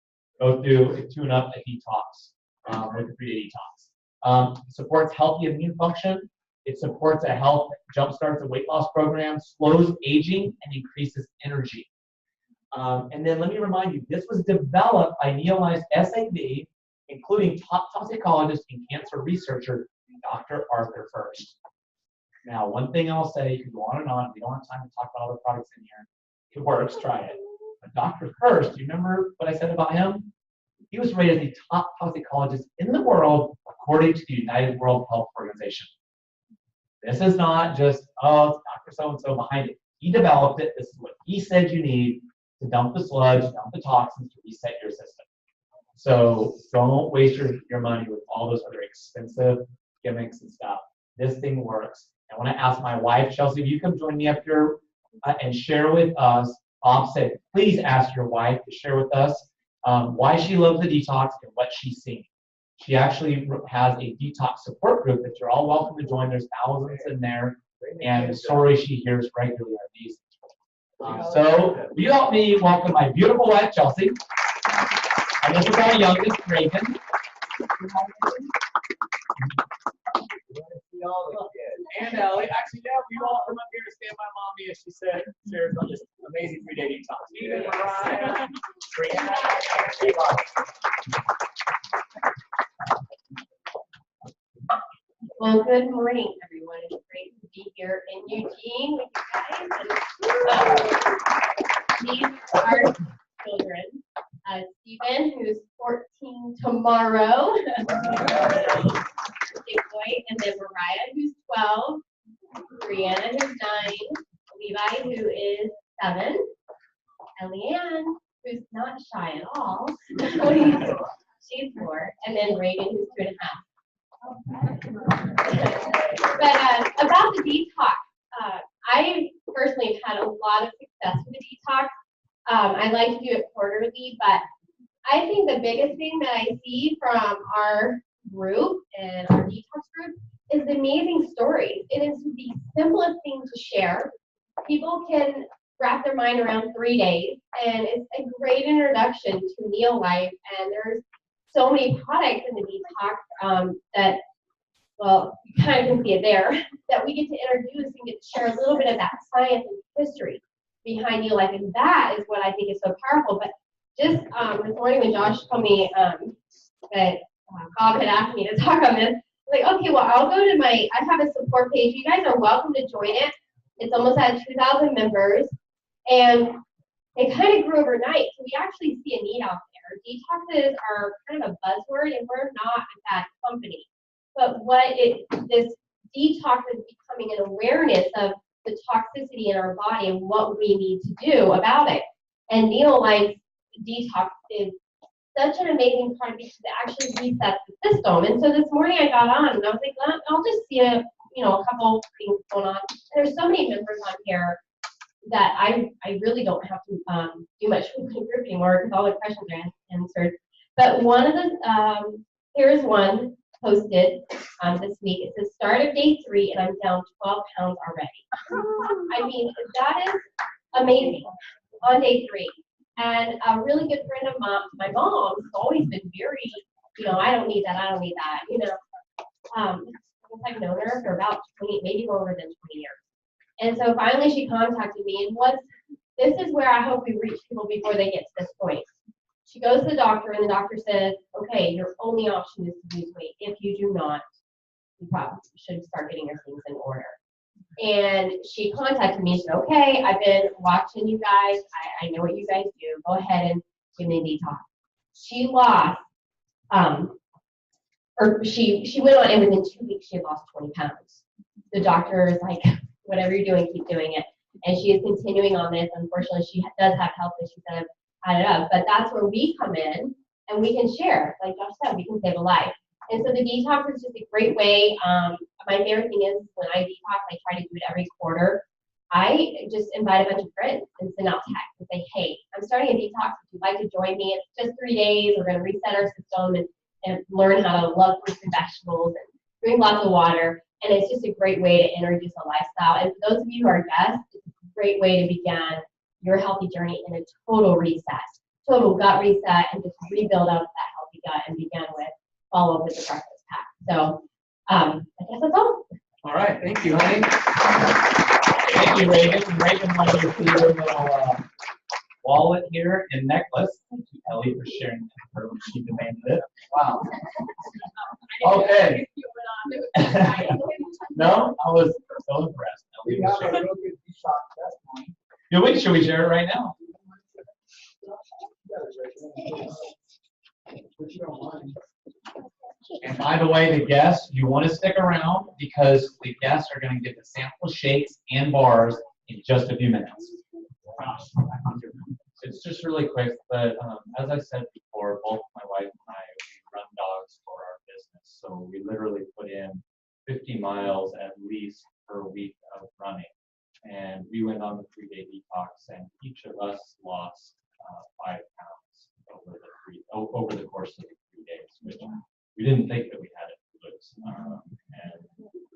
go through and tune up a detox with the 3-day detox. Supports healthy immune function. It supports a health, jumpstarts a weight loss program, slows aging, and increases energy. And then let me remind you, this was developed by NeoLife's SAB, including top toxicologist and cancer researcher, Dr. Arthur First. Now, one thing I'll say, you can go on and on, we don't have time to talk about all the products in here. It works, try it. But Dr. First, do you remember what I said about him? He was rated the top toxicologist in the world according to the United World Health Organization. This is not just, oh, it's Dr. So-and-so behind it. He developed it. This is what he said you need to dump the sludge, dump the toxins to reset your system. So don't waste your money with all those other expensive gimmicks and stuff. This thing works. I want to ask my wife, Chelsea, if you come join me up here and share with us. Bob said, please ask your wife to share with us why she loves the detox and what she's seen. She actually has a detox support group that you're all welcome to join. There's thousands in there, and the stories she hears regularly are amazing. So will you help me welcome my beautiful wife, Chelsea, and this is our youngest, Reagan. And Ellie, actually, yeah, we all come up here to stand by Mommy, as she said, shares on this amazing 3-day detox. Even Mariah, Brianna, Well, good morning, everyone. It's great to be here in Eugene with you guys. And, these are children. Stephen, who's 14 tomorrow, big boy, and then Mariah, who's 12, Brianna, who's 9, Levi, who is 7, Eliane, who's not shy at all. She's 4, and then Reagan, who's 2.5. But about the detox, I personally have had a lot of success with the detox. I like to do it quarterly, but I think the biggest thing that I see from our group and our detox group is the amazing stories. It is the simplest thing to share. People can wrap their mind around 3 days, and it's a great introduction to NeoLife. And there's so many products in the detox that, well, you kind of can see it there, that we get to introduce and get to share a little bit of that science and history behind NeoLife, and that is what I think is so powerful. But just this morning when Josh told me that Bob had asked me to talk on this, like, okay, well, I'll go to I have a support page. You guys are welcome to join it. It's almost at 2,000 members, and it kind of grew overnight. So we actually see a need out there. Detoxes are kind of a buzzword, and we're not that company. But this detox is becoming an awareness of the toxicity in our body and what we need to do about it. And NeoLife detox is such an amazing product because it actually resets the system. And so this morning I got on and I was like, well, I'll just see a couple things going on. And there's so many members on here that I really don't have to do much with the group anymore because all the questions are answered. But one of the here's one posted this week. It says start of day 3 and I'm down 12 pounds already. I mean, that is amazing on day 3. And a really good friend of my mom's always been very, I don't need that, I've known her for about 20, maybe longer than 20 years. And so finally she contacted me, and this is where I hope we reach people before they get to this point. She goes to the doctor, and the doctor says, okay, your only option is to lose weight. If you do not, you probably should start getting your things in order. And she contacted me. She said, okay, I've been watching you guys. I know what you guys do. Go ahead and give me a detox. She lost, she went on, and within 2 weeks, she had lost 20 pounds. The doctor is like, whatever you're doing, keep doing it. And she is continuing on this. Unfortunately, she does have health issues that have added up. But that's where we come in, and we can share. Like Josh said, we can save a life. And so the detox is just a great way. My favorite thing is when I detox, I try to do it every quarter. I just invite a bunch of friends and send out texts and say, hey, I'm starting a detox. If you'd like to join me, it's just 3 days. We're going to reset our system and learn how to love fruits and vegetables and drink lots of water. And it's just a great way to introduce a lifestyle. And for those of you who are guests, it's a great way to begin your healthy journey in a total reset, total gut reset, and just rebuild up that healthy gut and begin with follow up with the breakfast pack. So I guess that's all. All right, thank you, honey. Thank you, Reagan. Reagan wanted to see your little wallet here and necklace. Thank you, Ellie, for sharing that when she demanded it. Wow. Okay. No, I was so impressed. Ellie was sharing. Should we share it right now? And by the way, the guests, you want to stick around because the guests are going to get the sample shakes and bars in just a few minutes. It's just really quick, but as I said before, both my wife and I run dogs for our business. So we literally put in 50 miles at least per week of running. And we went on the 3-day detox, and each of us lost 5 pounds over the course of the 3 days, which we didn't think that we had it to lose. And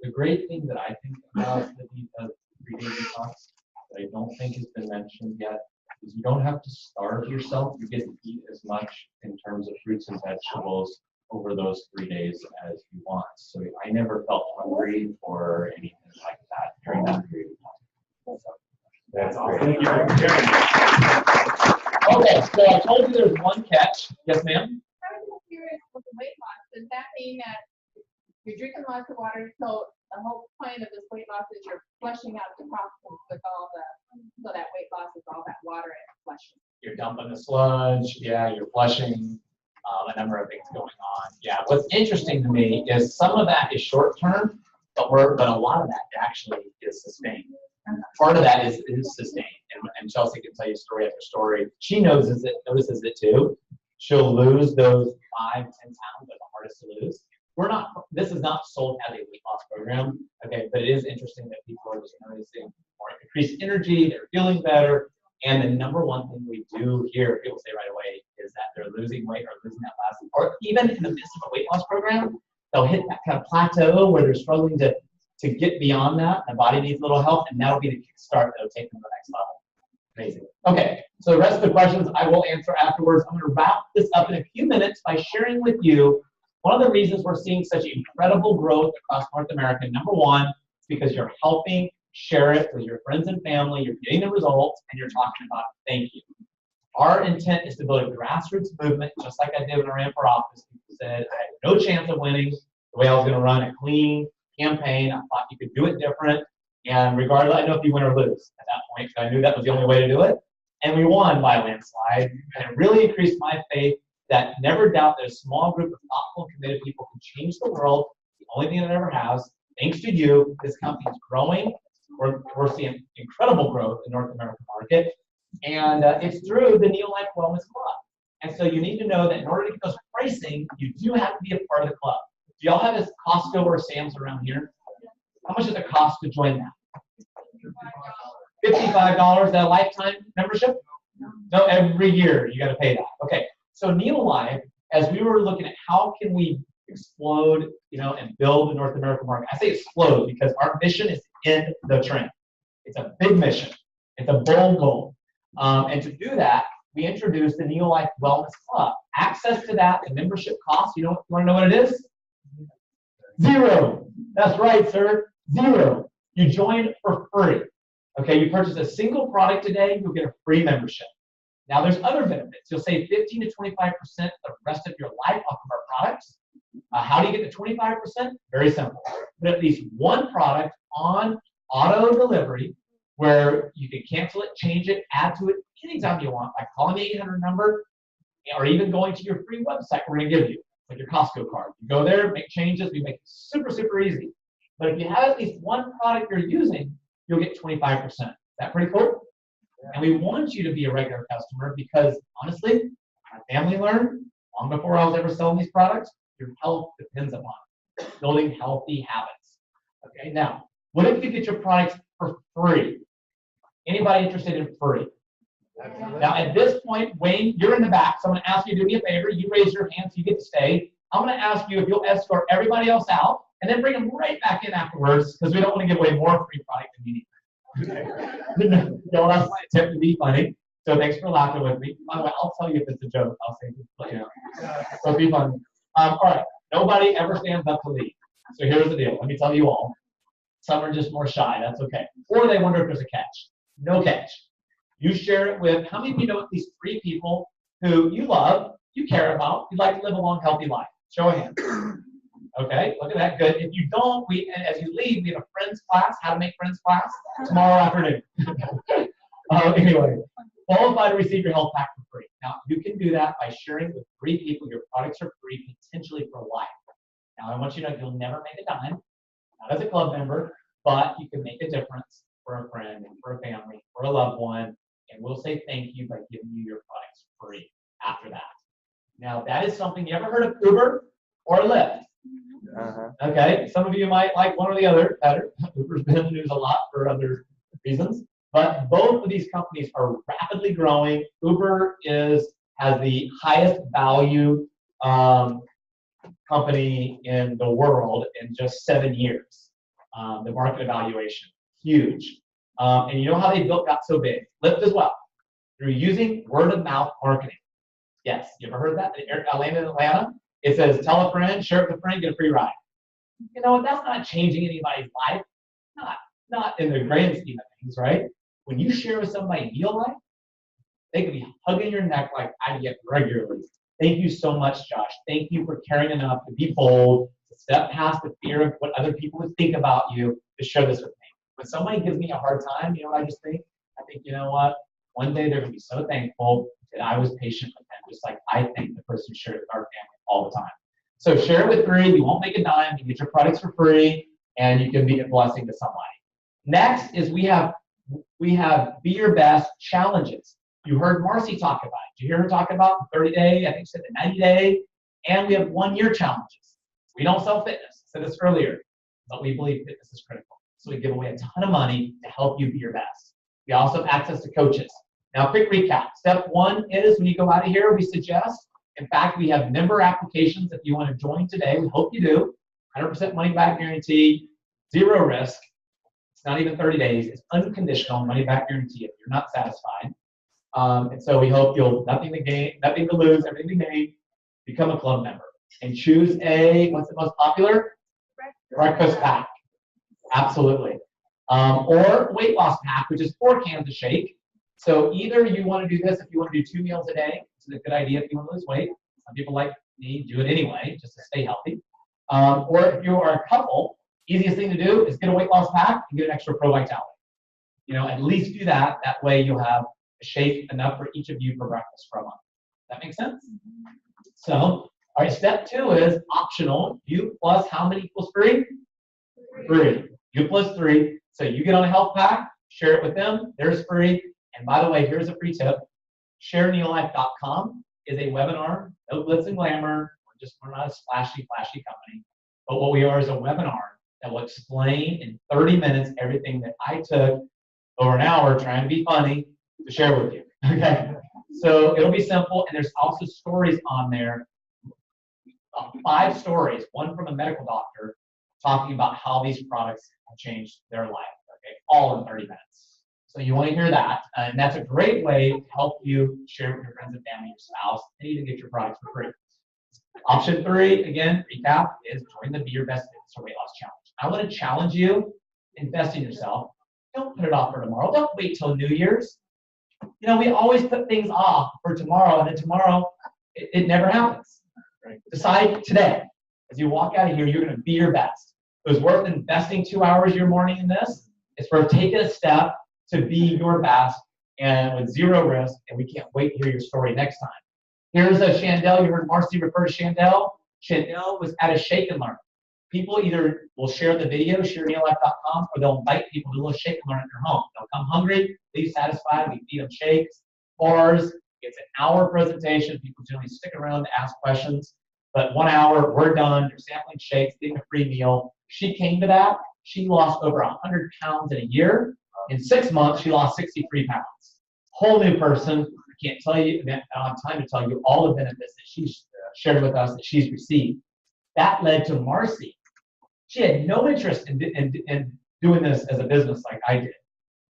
the great thing that I think about the 3-day detox that I don't think has been mentioned yet is you don't have to starve yourself. You get to eat as much in terms of fruits and vegetables over those 3 days as you want. So I never felt hungry or anything like that during that period of time. So that's awesome. Thank you for sharing. Okay, so I told you there's one catch. Yes, ma'am? I was just curious with the weight loss. Does that mean that you're drinking lots of water, so the whole point of this weight loss is you're flushing out the toxins with so that weight loss is all that water and flushing? You're dumping the sludge, yeah, you're flushing, a number of things going on. Yeah, what's interesting to me is some of that is short term, but a lot of that actually is sustained. Part of that is sustained. And Chelsea can tell you story after story. She notices it too. She'll lose those 5, 10 pounds that are the hardest to lose. This is not sold as a weight loss program, okay, but it is interesting that people are just noticing more increased energy, they're feeling better, and the number one thing we do here, people say right away, is that they're losing weight or losing that last, or even in the midst of a weight loss program, they'll hit that kind of plateau where they're struggling to get beyond that. The body needs a little help, and that'll be the kickstart that'll take them to the next level. Amazing. Okay, so the rest of the questions I will answer afterwards. I'm going to wrap this up in a few minutes by sharing with you one of the reasons we're seeing such incredible growth across North America. Number one, is because you're helping share it with your friends and family, you're getting the results, and you're talking about thank you. Our intent is to build a grassroots movement, just like I did when I ran for office. People said I had no chance of winning the way I was going to run a clean campaign. I thought you could do it different. And regardless, I didn't know if you win or lose at that point, because I knew that was the only way to do it. And we won by a landslide. And it really increased my faith that never doubt that a small group of thoughtful and committed people can change the world. The only thing that it ever has. Thanks to you, this company is growing. We're seeing incredible growth in the North American market. And it's through the NeoLife Wellness Club. And so you need to know that in order to get those pricing, you do have to be a part of the club. Do y'all have this Costco or Sam's around here? How much does it cost to join that? $55, that lifetime membership? No, every year you got to pay that. Okay, so NeoLife, as we were looking at how can we explode, and build the North American market. I say explode because our mission is to end the trend. It's a big mission. It's a bold goal. And to do that, we introduced the NeoLife Wellness Club. Access to that, the membership cost, you want to know what it is? $0. That's right, sir. $0. You join for free. Okay, you purchase a single product today, you'll get a free membership. Now, there's other benefits. You'll save 15 to 25% the rest of your life off of our products. How do you get to 25%? Very simple. Put at least one product on auto delivery where you can cancel it, change it, add to it anytime you want by calling the 800 number or even going to your free website we're going to give you, like your Costco card. You go there, make changes. We make it super, super easy. But if you have at least one product you're using, you'll get 25%. Is that pretty cool? And we want you to be a regular customer because, honestly, my family learned long before I was ever selling these products, your health depends upon it. Building healthy habits. Okay, now, what if you get your products for free? Anybody interested in free? Now, at this point, Wayne, you're in the back, so I'm going to ask you to do me a favor. You raise your hand so you get to stay. I'm going to ask you if you'll escort everybody else out and then bring them right back in afterwards because we don't want to give away more free product than you need. Don't ask my attempt to be funny. So thanks for laughing with me. By the way, I'll tell you if it's a joke. I'll say it. So be funny. All right. Nobody ever stands up to leave. So here's the deal. Let me tell you all. Some are just more shy. That's okay. Or they wonder if there's a catch. No catch. You share it with, how many of you know at least 3 people who you love, you care about, you'd like to live a long, healthy life? Show of hands. Okay, look at that. Good. If you don't, as you leave, we have a friends class, how to make friends class, tomorrow afternoon. Anyway, qualify to receive your health pack for free. Now, you can do that by sharing with 3 people. Your products are free, potentially for life. Now, I want you to know you'll never make a dime, not as a club member, but you can make a difference for a friend, for a family, for a loved one, and we'll say thank you by giving you your products free after that. Now, that is something, you ever heard of Uber or Lyft? Okay, some of you might like one or the other better. Uber's been in the news a lot for other reasons, but both of these companies are rapidly growing. Uber has the highest value company in the world in just 7 years. The market evaluation, huge. And you know how they got so big? Lyft as well, through using word of mouth marketing. Yes, you ever heard that? I landed in Atlanta. It says, tell a friend, share it with a friend, get a free ride. You know, that's not changing anybody's life. Not in the grand scheme of things, right? When you share with somebody NeoLife, they could be hugging your neck like I get regularly. Thank you so much, Josh. Thank you for caring enough to be bold, to step past the fear of what other people would think about you, to share this with me. When somebody gives me a hard time, you know what I just think? I think, you know what? One day they're going to be so thankful that I was patient with them, just like I thank the person who shared with our family all the time. So share it with 3. You won't make a dime. You get your products for free, and you can be a blessing to somebody. Next is we have Be Your Best challenges. You heard Marcy talk about it. Did you hear her talk about the 30-day, I think she said the 90-day, and we have 1-year challenges. We don't sell fitness, I said this earlier, but we believe fitness is critical. So we give away a ton of money to help you be your best. We also have access to coaches. Now, quick recap. Step 1 is when you go out of here, we suggest, in fact, we have member applications if you want to join today. We hope you do. 100% money back guarantee, 0 risk. It's not even 30 days. It's unconditional money back guarantee if you're not satisfied. And so we hope you'll nothing to gain, nothing to lose, everything to gain. Become a club member and choose what's the most popular? Breakfast pack. Absolutely. Or weight loss pack, which is 4 cans of shake. So either you want to do this if you want to do 2 meals a day, which is a good idea if you want to lose weight. Some people like me do it anyway, just to stay healthy. Or if you are a couple, easiest thing to do is get a weight loss pack and get an extra Pro Vitality. At least do that. That way you'll have a shake enough for each of you for breakfast for a month. That makes sense? So, all right, step 2 is optional. You plus how many equals 3? 3. You plus 3. So you get on a health pack, share it with them. There's free. And by the way, here's a free tip. ShareNeoLife.com is a webinar. No glitz and glamour. We're not a flashy company. But what we are is a webinar that will explain in 30 minutes everything that I took over an hour trying to be funny to share with you. Okay? So it'll be simple, and there's also stories on there. 5 stories, one from a medical doctor talking about how these products have changed their life. Okay, all in 30 minutes. So you want to hear that, and that's a great way to help you share with your friends and family, your spouse, and even get your products for free. Option 3, again, recap, is join the Be Your Best Fitness or Weight Loss Challenge. I want to challenge you, invest in yourself. Don't put it off for tomorrow. Don't wait till New Year's. We always put things off for tomorrow, and then tomorrow, it never happens. Right? Decide today. As you walk out of here, you're going to be your best. It was worth investing 2 hours of your morning in this. It's worth taking a step to be your best and with 0 risk, and we can't wait to hear your story next time. Here's a Chandel. You heard Marcy refer to Chandel. Chandel was at a shake and learn. People either will share the video, shareneolife.com, or they'll invite people to a little shake and learn at their home. They'll come hungry, leave satisfied. We feed them shakes, bars. It's an hour presentation. People generally stick around to ask questions. But 1 hour, we're done. You're sampling shakes, getting a free meal. She came to that. She lost over 100 pounds in a year. In 6 months, she lost 63 pounds. Whole new person. I can't tell you, I don't have time to tell you all the benefits that she's shared with us that she's received. That led to Marcy. She had no interest in doing this as a business like I did.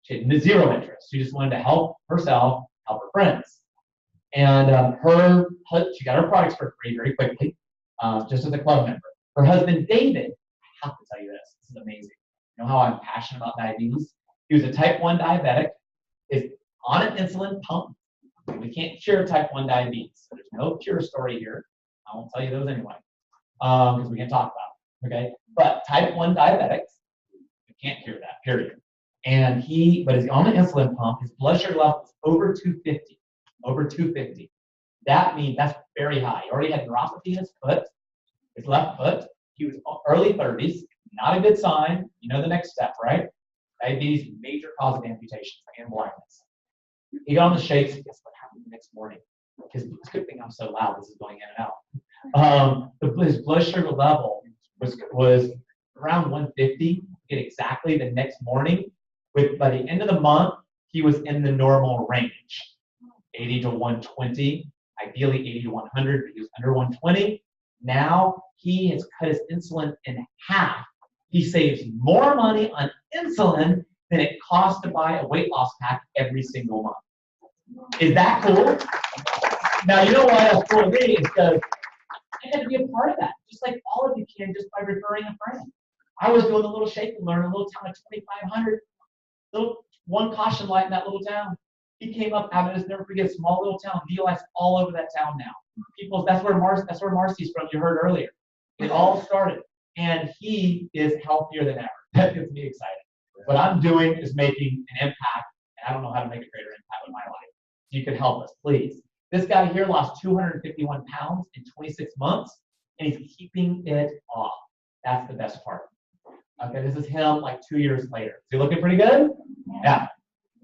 She had 0 interest. She just wanted to help herself, help her friends. And she got her products for free very quickly, just as a club member. Her husband, David, I have to tell you this. This is amazing. You know how I'm passionate about diabetes? He was a type 1 diabetic, is on an insulin pump. We can't cure type 1 diabetes. So there's no cure story here. I won't tell you those anyway, because we can't talk about it. Okay? But type 1 diabetics, we can't cure that, period. And but he's on the insulin pump. His blood sugar level is over 250. Over 250. That means that's very high. He already had neuropathy in his foot, his left foot. He was early 30s. Not a good sign. You know the next step, right? Diabetes, major cause of amputations and blindness. He got on the shakes. Guess what happened the next morning? It's a good thing I'm so loud. This is going in and out. His blood sugar level was around 150. Get exactly the next morning. By the end of the month, he was in the normal range. 80 to 120, ideally 80 to 100, but he was under 120. Now he has cut his insulin in half. He saves more money on insulin than it costs to buy a weight loss pack every single month. Is that cool? Now, you know why that's cool to me is because I had to be a part of that, just like all of you can just by referring a friend. I was doing a little shake and learn in a little town of 2,500, little one caution light in that little town. He came up, I just never forget, small little town. NeoLife's all over that town now. That's where Marcy's from. You heard earlier. It all started, and he is healthier than ever. That gets me excited. What I'm doing is making an impact, and I don't know how to make a greater impact in my life. So you can help us, please. This guy here lost 251 pounds in 26 months, and he's keeping it off. That's the best part. Okay, this is him like 2 years later. Is he looking pretty good? Yeah.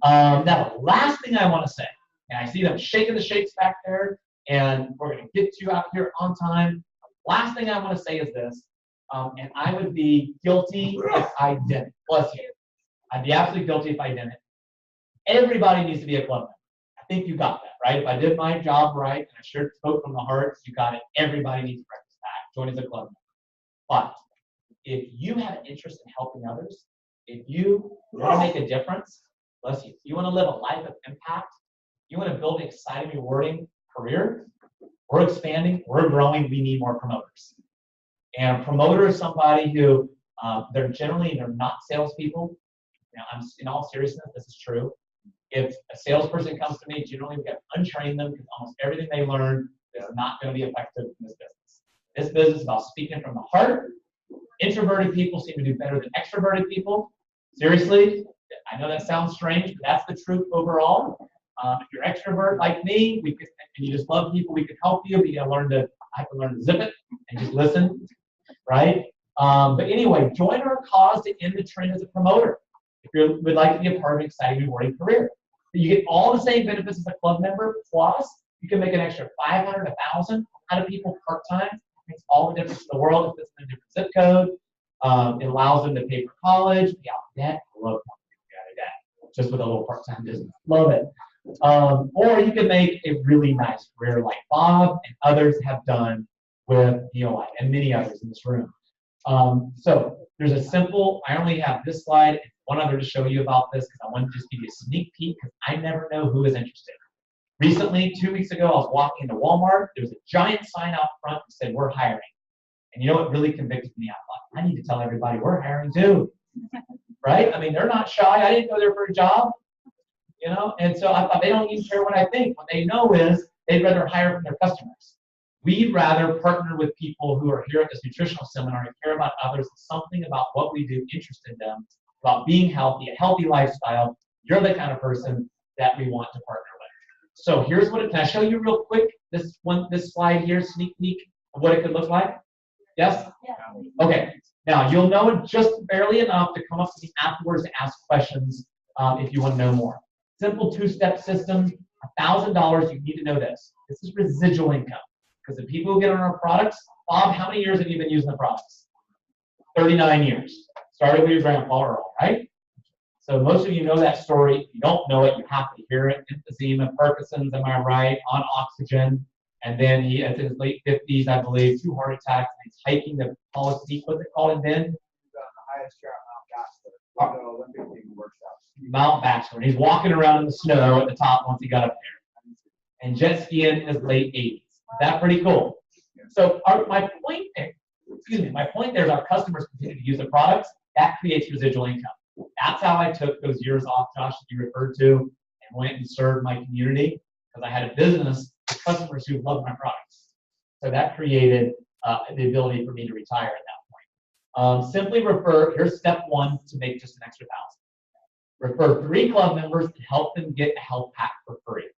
Now, the last thing I want to say, and I see them shaking the shakes back there, and we're going to get you out here on time. Last thing I want to say is this, and I would be guilty if I didn't. Bless you. I'd be absolutely guilty if I didn't. Everybody needs to be a club member. I think you got that, right? If I did my job right, and I sure spoke from the heart, you got it. Everybody needs breakfast back. Join as a club member. But if you have an interest in helping others, if you want to make a difference, bless you, you want to live a life of impact, you want to build an exciting, rewarding career, we're expanding, we're growing, we need more promoters. And a promoter is somebody who, they're not salespeople. Now, in all seriousness, this is true. If a salesperson comes to me, generally we got to untrain them because almost everything they learn is not going to be effective in this business. This business is about speaking from the heart. Introverted people seem to do better than extroverted people. Seriously, I know that sounds strange, but that's the truth overall. If you're extrovert like me, and you just love people, we can help you, but you gotta I have to learn to zip it and just listen, right? But anyway, join our cause to end the trend as a promoter. If you would like to be a part of an exciting, rewarding career. You get all the same benefits as a club member, plus you can make an extra $500, $1,000 out of people part-time. It makes all the difference in the world if it's in a different zip code. It allows them to pay for college, pay out debt. I love paying out of debt, just with a little part-time business. Love it. Or you can make a really nice career like Bob and others have done with NeoLife and many others in this room. So there's a simple, I only have this slide and one other to show you about this because I want to just give you a sneak peek because I never know who is interested. Recently, 2 weeks ago, I was walking into Walmart. There was a giant sign out front that said, "We're hiring." And you know what really convicted me? I thought, I need to tell everybody we're hiring too. Right? I mean, they're not shy. I didn't go there for a job. You know, and so I thought they don't even care what I think. What they know is they'd rather hire from their customers. We'd rather partner with people who are here at this nutritional seminar and care about others, something about what we do interested them, about being healthy, a healthy lifestyle. You're the kind of person that we want to partner with. So here's what can I show you real quick? This slide here, sneak peek of what it could look like. Yes? Yeah. Okay. Now you'll know it just barely enough to come up to me afterwards and ask questions if you want to know more. Simple two-step system, $1,000, you need to know this. This is residual income. Because the people who get on our products, Bob, how many years have you been using the products? 39 years. Started with your grandpa, Earl, right? So most of you know that story. If you don't know it, you have to hear it. Emphysema, Parkinson's, am I right? On oxygen. And then he, at his late 50s, I believe, 2 heart attacks. And he's hiking the tallest peak. What's it called in Bend? The highest chair at Mount Bachelor. Olympic team workshops. Mount Bachelor. And he's walking around in the snow at the top once he got up there. And jet skiing in his late 80s. Is that pretty cool? So my point there is our customers continue to use the products. That creates residual income. That's how I took those years off, Josh, that you referred to, and went and served my community because I had a business with customers who loved my products. So that created the ability for me to retire at that point. Simply refer, here's step 1 to make just an extra $1,000. Refer 3 club members to help them get a health pack for free.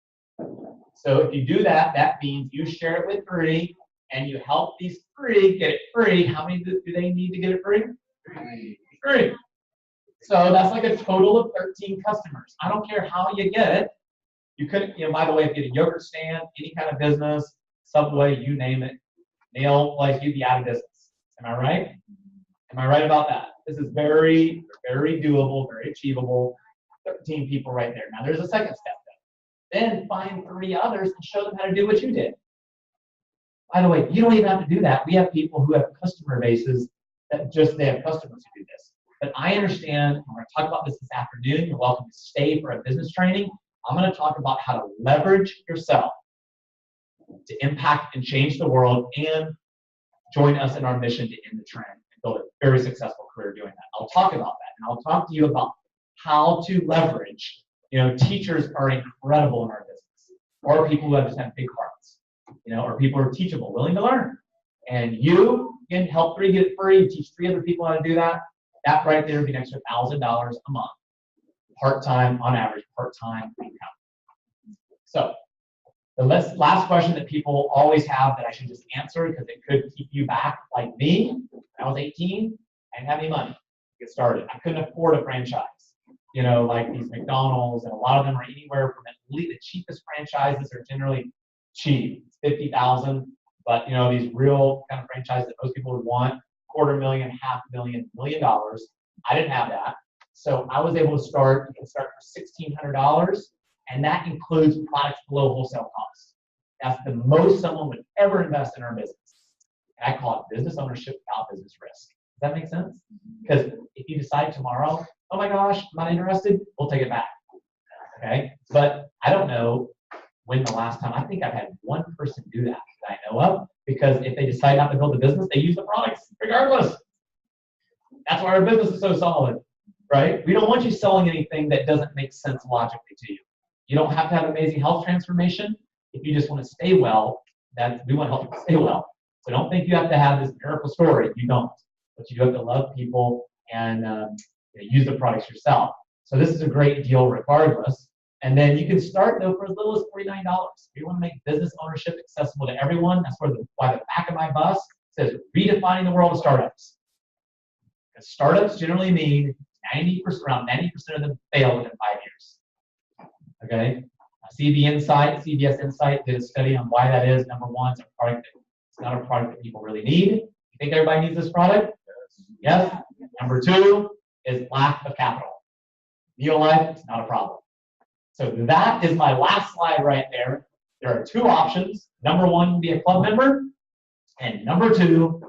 So if you do that, that means you share it with 3 and you help these 3 get it free. How many do they need to get it free? 3. So that's like a total of 13 customers. I don't care how you get it. You could, by the way, if you get a yogurt stand, any kind of business, Subway, you name it, NeoLife, you'd be out of business. Am I right? Am I right about that? This is very, very doable, very achievable. 13 people right there. Now there's a second step. Then find 3 others and show them how to do what you did. By the way, you don't even have to do that. We have people who have customer bases that they have customers who do this. But I understand, we're going to talk about this afternoon. You're welcome to stay for a business training. I'm going to talk about how to leverage yourself to impact and change the world and join us in our mission to end the trend and build a very successful career doing that. I'll talk about that. And I'll talk to you about how to leverage. Teachers are incredible in our business, or people who just have big hearts, or people who are teachable, willing to learn. And you can help 3 get it free, teach 3 other people how to do that. That right there would be an extra $1,000 a month, part-time, on average, part-time income. So the last question that people always have that I should just answer because it could keep you back, like me, when I was 18, I didn't have any money. get started. I couldn't afford a franchise. You know, like these McDonald's, and a lot of them are anywhere from the cheapest franchises are generally cheap, 50,000. But you know, these real kind of franchises that most people would want, $250,000, $500,000, $1 million. I didn't have that, so I was able to start. You can start for $1,600, and that includes products below wholesale costs. That's the most someone would ever invest in our business. And I call it business ownership without business risk. Does that make sense? Because if you decide tomorrow, oh my gosh, I'm not interested, we'll take it back. Okay? But I don't know when the last time, I think I've had one person do that I know of, because if they decide not to build a business, they use the products regardless. That's why our business is so solid, right? We don't want you selling anything that doesn't make sense logically to you. You don't have to have amazing health transformation. If you just want to stay well, we want to help you stay well. So don't think you have to have this miracle story. You don't. But you do have to love people and use the products yourself. So this is a great deal regardless. And then you can start though for as little as $49. If you want to make business ownership accessible to everyone, that's why the back of my bus says redefining the world of startups. Because startups generally mean around 90% of them fail within 5 years. Okay? CBS Insight did a study on why that is. Number one, it's not a product that people really need. You think everybody needs this product? Yes. Number two is lack of capital. NeoLife is not a problem. So that is my last slide right there. There are two options. Number one, be a club member. And number two,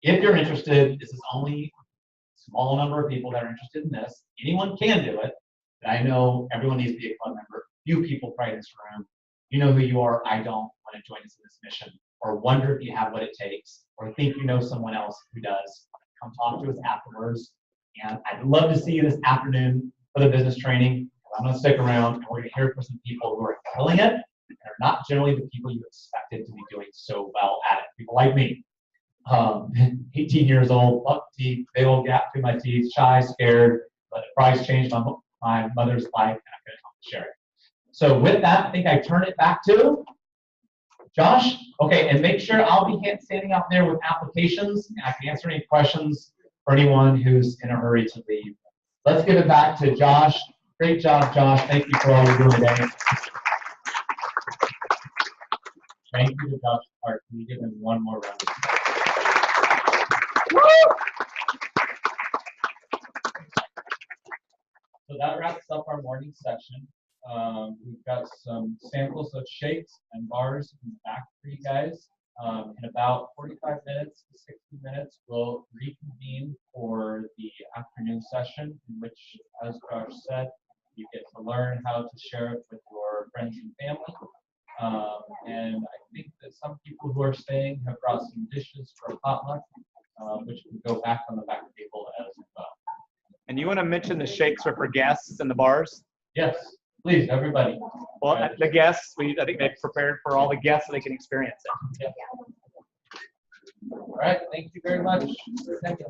if you're interested, this is only a small number of people that are interested in this. Anyone can do it. But I know everyone needs to be a club member. Few people probably in this room. You know who you are. I don't want to join us in this mission. Or wonder if you have what it takes. Or think you know someone else who does. Come talk to us afterwards. And I'd love to see you this afternoon for the business training. I'm going to stick around, and we're going to hear from some people who are killing it and are not generally the people you expected to be doing so well at it. People like me. 18 years old, buck teeth, big old gap between my teeth, shy, scared, but the price changed my mother's life, and I'm going to share it. So with that, I think I turn it back to Josh. Okay, and make sure I'll be standing out there with applications, and I can answer any questions for anyone who's in a hurry to leave. Let's give it back to Josh. Great job, Josh. Thank you for all you're doing today. Thank you to Josh Clark. Can you give him one more round? So that wraps up our morning session. We've got some samples of shakes and bars in the back for you guys. In about 45 minutes to 60 minutes, we'll reconvene for the afternoon session, in which, as Josh said, you get to learn how to share it with your friends and family. And I think that some people who are staying have brought some dishes for a potluck, which can go back on the back table as well. And you want to mention the shakes are for guests in the bars? Yes, please, everybody. Well, the guests, I think they've prepared for all the guests so they can experience it. Yeah. All right, thank you very much. Thank you.